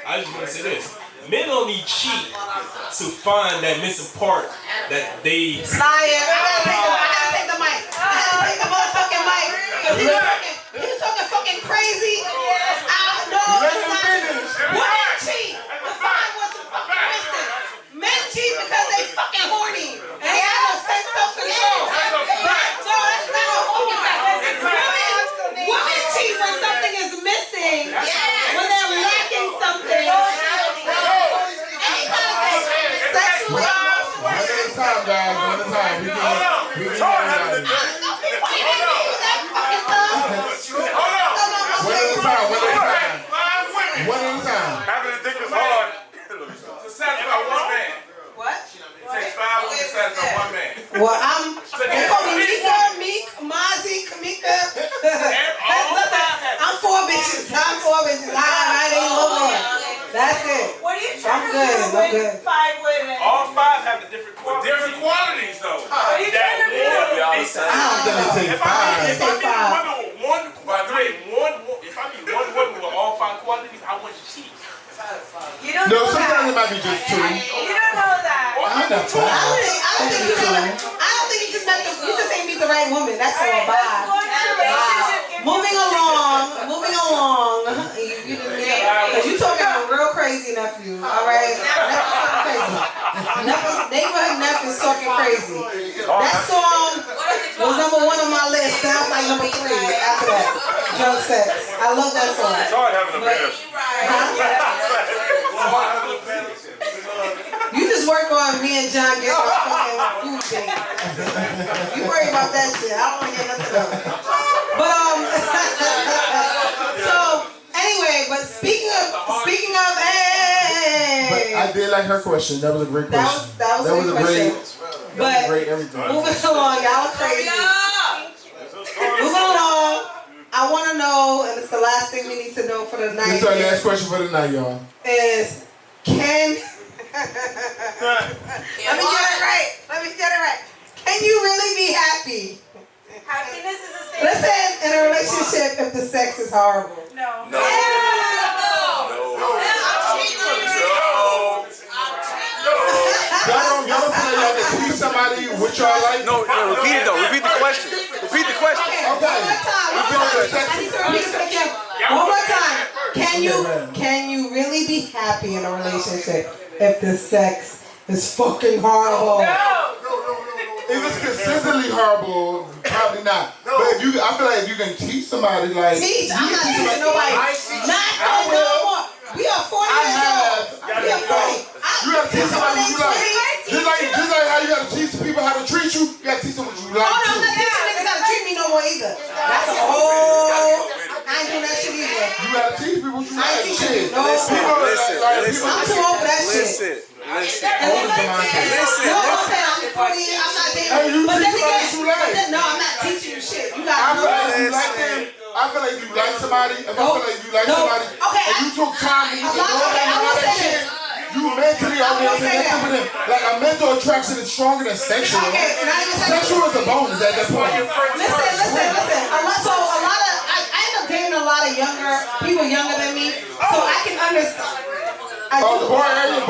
I just want to say this. Men only cheat to find that missing part that they. Liar. I gotta take the mic. I gotta take the motherfucking mic. Cause he's talking fucking crazy. I know it's not. Women cheat to find what's missing. Men cheat because they fucking horny. And they have no sense of control. So that's not a fucking fact. Women cheat when something is missing. When they're lacking something. Sexually. One at a time, guys. One at a time. We can One at a time. Having a dick is hard to satisfy one man. What? It takes 5 women to satisfy one man. Well, they call me Meeka, Meek, Mozzie, Kamika. I'm 4 bitches. I ain't no more. That's it. What are you I'm trying good. to do with 5 women? All 5 have the different qualities though. What are you trying to do? I don't think it takes 5. If I meet one woman with all 5 qualities, I wouldn't cheat. You don't know sometimes it that. might be just 2. You don't know that. I'm not 5. I don't think you just met you just ain't meet the right woman. That's all. Alright, let's go Bye. into a relationship. Moving along. You didn't meet because you talking real crazy, nephew. All right, neighborhood nephew's talking crazy. That song was #1 on my list. Sounds like #3 after that. Drug sex. I love that song. It's hard having a man. You just work on me and John getting a fucking food date. You worry about that shit. I don't want to get nothing else. But so anyway, but speaking of, hey. But I did like her question. That was a great question. That was a great question. But great everything. moving along, y'all are crazy. Moving along, I want to know, and it's the last thing we need to know for the night. This is our last question for the night, y'all. Is can Let me get it right. Can you really be happy? Happiness is a state. Listen, in a relationship, if the sex is horrible. No. Y'all don't feel like y'all can teach somebody what y'all like? No, repeat it though. Repeat the question. Repeat the question. Okay. One more time. I need to repeat it again. One more time. Can you really be happy in a relationship if the sex is fucking horrible? No. If it's consistently horrible, probably not. But if I feel like if you can teach somebody, like I'm not teaching nobody. Not no more. We are 40 years old. We are 40. You gotta teach somebody what you like. Just like how you gotta teach people how to treat you, you gotta teach them what you like. Oh no, I'm not teaching niggas how to treat me no more either. That's a whole. I ain't doing that shit either. You gotta teach people what you like. Listen. I'm too old for that shit. Listen. No, I'm saying I'm 40. I'm not dating. But then again, no, I'm not teaching you shit. You gotta know. I feel like if you like somebody, and you took time to get to know them and all that shit, you mentally already connected with them. Like a mental attraction is stronger than sexual. Sexual is a bonus at that point. Listen. So a lot of I end up dating a lot of people younger than me, so I can understand. The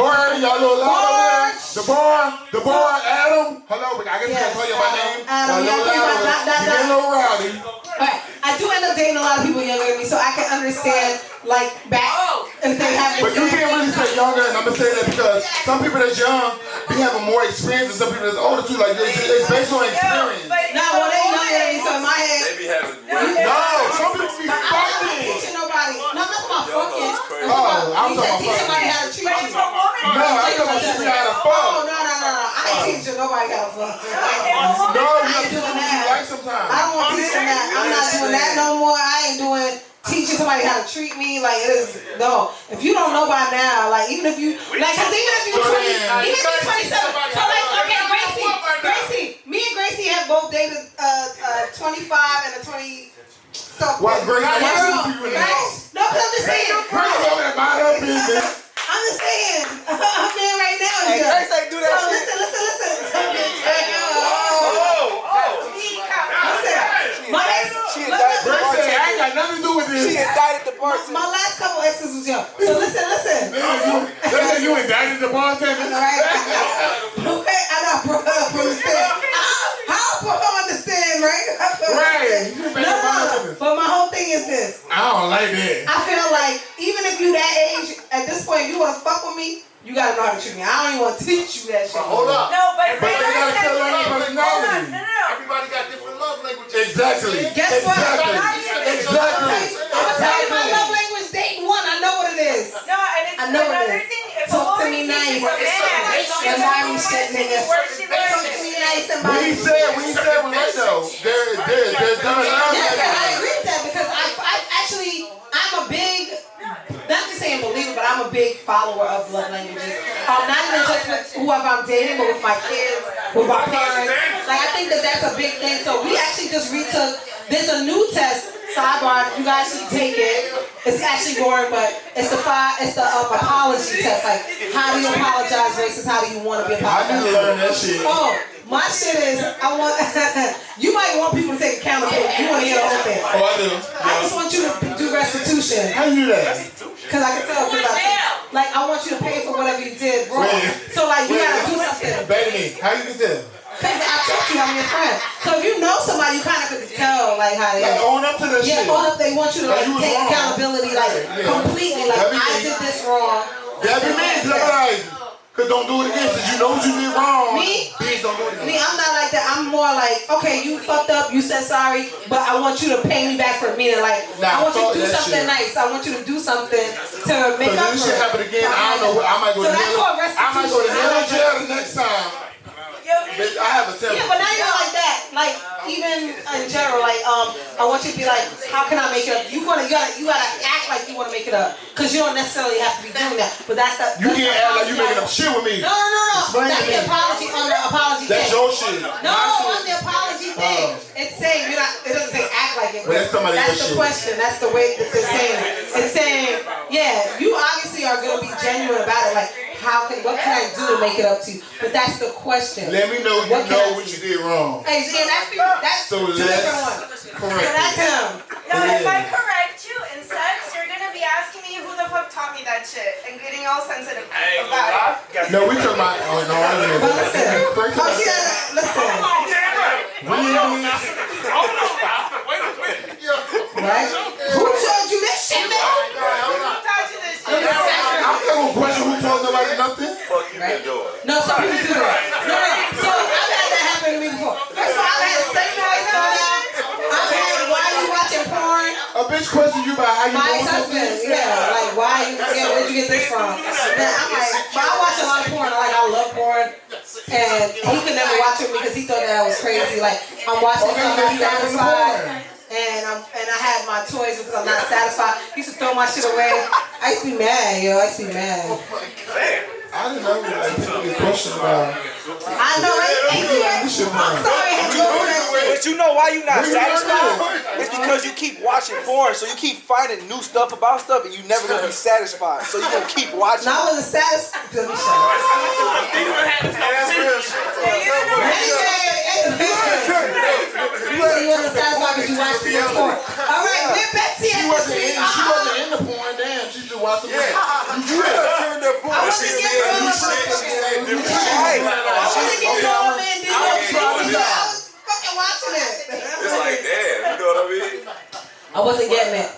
boy, y'all know a lot over there. The boy, Adam. Hello, I guess we can call you by name. Adam, you get a little rowdy. Alright, I do end up dating a lot of people younger than me, so I can understand, like, back if they have. But you can't really say younger, and I'm gonna say that because some people that's young be having more experience than some people that's older too. Like it's based on experience. Now, when they younger than me, so in my head, They be having. some people be I'm not teaching nobody. No, I'm not about fucking. I'm talking about teach somebody how to treat you. No, I'm talking about teaching how to fuck. Oh, no. I ain't teaching nobody how to fuck. No, you have to do what you like sometimes. I don't want to teach them that. I'm not doing that no more. I ain't doing teaching somebody how to treat me. Like, it is, no. If you don't know by now, like, even if you, like, cause even if you're 27, so like, okay, Gracie, me and Gracie have both dated 25 and a 20. So, what, Gracie? No, cause I'm just saying. Gracie over there mind her business. I'm just saying. I'm there right now. Hey, Grace ain't do that so shit. Listen. She indicted the Gracie, I ain't bartender. got nothing to do with this. She indicted the bartender. My last couple exes was young. So listen. You indicted the bartender? Alright. Okay, I know, bro. Understand. How bro understand, right? Right. No. But my whole thing is this. I don't like that. I feel like even if you that age, at this point, you wanna fuck with me, you gotta know how to treat me. I don't even wanna teach you that shit. Hold up. No, but they gotta still learn your personality. No. Everybody got different love languages. Exactly. Guess what? Exactly. I'm gonna tell you my love language dating one. I know what it is. No, and it's I know what another it is. thing. If Talk a to me woman nice. teaches a man, And mommy shit, nigga. Talk to me nice and mommy. We said we're right though. There's done a lot. Yeah, I agree with that because I'm a big, not just saying believer, but I'm a big follower of love languages. Not even just with whoever I'm dating, but with my kids, with my parents. Like I think that's a big thing. So we actually just retook. There's a new test. Sidebar, you guys should take it. It's actually boring, but it's the apology test. Like, how do you apologize versus how do you want to be apologized? I need to learn that shit. Oh, my shit is you might want people to take accountability. You want to hear the whole thing. Oh, I do. I just want you to do restitution. How you do that? Because I can tell. I want you to pay for whatever you did wrong. So like you gotta do something. Baby, how you can tell? Because I told you I'm your friend. So if you know somebody, you kind of could tell like how they. Like own up to this shit. Yeah, own up. They want you to like take accountability, like completely. Like I did this wrong. That be me. Like, cause don't do it again. Cause you know what you did wrong. Me? Please don't do it again. Me, I'm not like that. I'm more like, okay, you fucked up. You said sorry, but I want you to pay me back for me. Like, I want you to do something nice. I want you to do something to make up for it. This shit happen again. I don't know. I might go to hell. I might go to hell or jail the next time. I have a temper. Yeah, but not even like that. Like even in general, like I want you to be like, how can I make it up? You gotta act like you want to make it up, cause you don't necessarily have to be doing that. But that's the. You can't act like you making up shit with me. No. That's the apology on the apology. That's your shit. No, on the apology thing, it's saying you're not. It doesn't say act like it. But that's the question. That's the way that they're saying it. It's saying, yeah, you obviously are gonna be genuine about it. Like, what can I do to make it up to you? But that's the question. Let me know you know what you did wrong. Hey, see, that's so two different ones. Correct. So that's him. No, if I correct you in sex, you're gonna be asking me who the fuck taught me that shit and getting all sensitive about it. No, we talking about. Oh no, I didn't. But listen. Listen. Right? Who told you this shit, man? Who taught you this shit? I'm not gonna question who told nobody nothing. Right? No, some people do that. No. So I've had that happen to me before. First of all, I've had sex toys thrown out. I've had, why are you watching porn? A bitch question you about how you My doing ex-husband, something. yeah, like why you, where'd you get this from? Then I'm like, but I watch a lot of porn. I love porn, and he could never watch it with me because he thought that I was crazy. Like I'm watching it, I'm not satisfied. And I had my toys because I'm not satisfied. He used to throw my shit away. I used to be mad, yo. I used to be mad. I didn't know like people get questioned about. I know. I'm sorry. What But you know why you not satisfied? It's because you keep watching porn, so you keep finding new stuff about stuff, and you never gonna be satisfied. So you gonna keep watching. No, I wasn't satisfied. Let me show you wasn't satisfied because you watched the porn. All right, get Betsy at the scene. She wasn't in the porn, damn. She just watched the porn. You turned that porn. She said new shit. She said different shit. I wasn't getting all in, did I was fucking watching it. It's like, damn, you know what I mean? I wasn't getting it.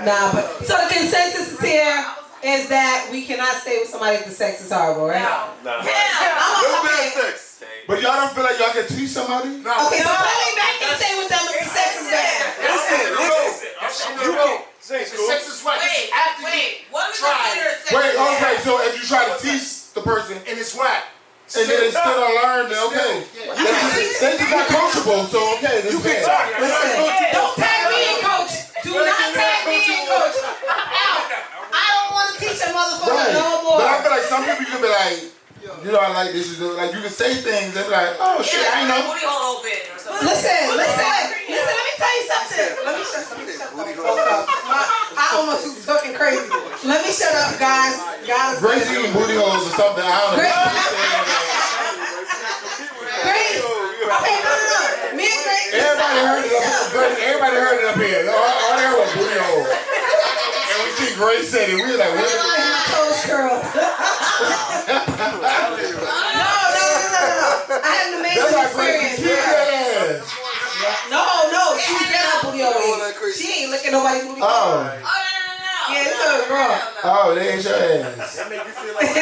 Nah, but so the consensus is here is that we cannot stay with somebody if the sex is horrible, right? No. No bad sex. But y'all don't feel like y'all can teach somebody? No. Okay, so Kelly Mac can stay with them if the sex is bad. Sex is right. Wait, what do we consider sex? Wait, okay, so if you try to teach the person and it's whack, and then they still don't learn, then okay. They just not coachable, so okay. You can talk. Don't tag me in, coach. Do not tag me in, coach. Out. I don't want to teach a motherfucker no more. But I feel like some people you can be like, you know, I like this. Like you can say things and be like, oh shit, I ain't know. Booty hole open or something. Listen. Let me tell you something. Let me shut up. I almost was talking crazy. Let me shut up, guys. Grace eating booty holes or something. I don't know. Grace. Okay, no. Me and Grace. Everybody heard it up here. All they heard was booty hole. And we see Grace said it. We were like, what? My toes curl. No. I had an amazing experience. No. She's been her booty hole. She ain't licking nobody's booty hole. Yeah, it's her girl. Oh, they ain't your ass. That make you feel like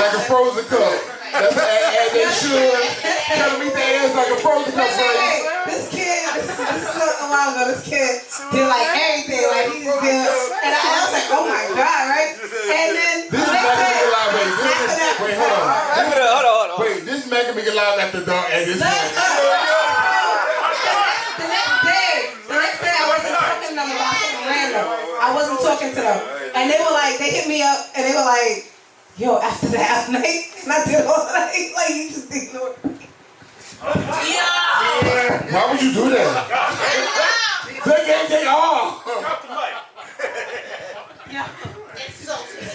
like a frozen cup. That's as they should. Trying to meet their ass like a frozen cup. This kid, this is a while ago, this kid did like everything. Like he just did. And I was like, oh my God, right? And then this is Mac Meeka live. Wait, hold on. Wait, this is Mac Meeka live after dark. And this The next day, I wasn't talking to them about something random. I wasn't talking to them. And they were like, they hit me up and they were like, yo, after that night, and I did all that, like you just ignored me. Yeah. Why would you do that? They are. Drop the mic. Insulting.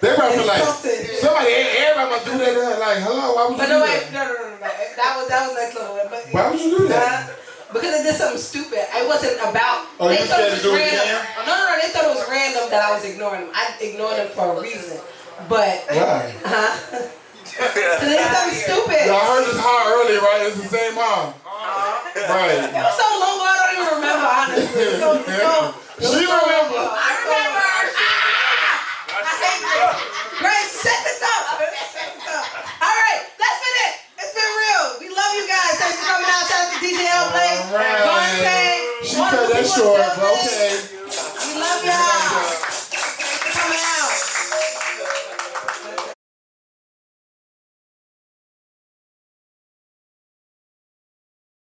They probably like, everybody must do that. Like, hello, why would you do that? No. That was next level. But, why would you do that? Because I did something stupid. It wasn't about. Oh, they you thought scared it to was do it random. again? No. They thought it was random that I was ignoring them. I ignored them for a reason. But. Why? Because they did something stupid. Y'all heard this high earlier, right? It's the same mom. Right. It was so long ago, I don't even remember, honestly. She remember. I remember. I hate you. Grace, shut this up. All right, that's been it. It's been real. We love you guys. Thanks for coming out. Shout out to DJ L Blaze. Right. She cut that short, but okay.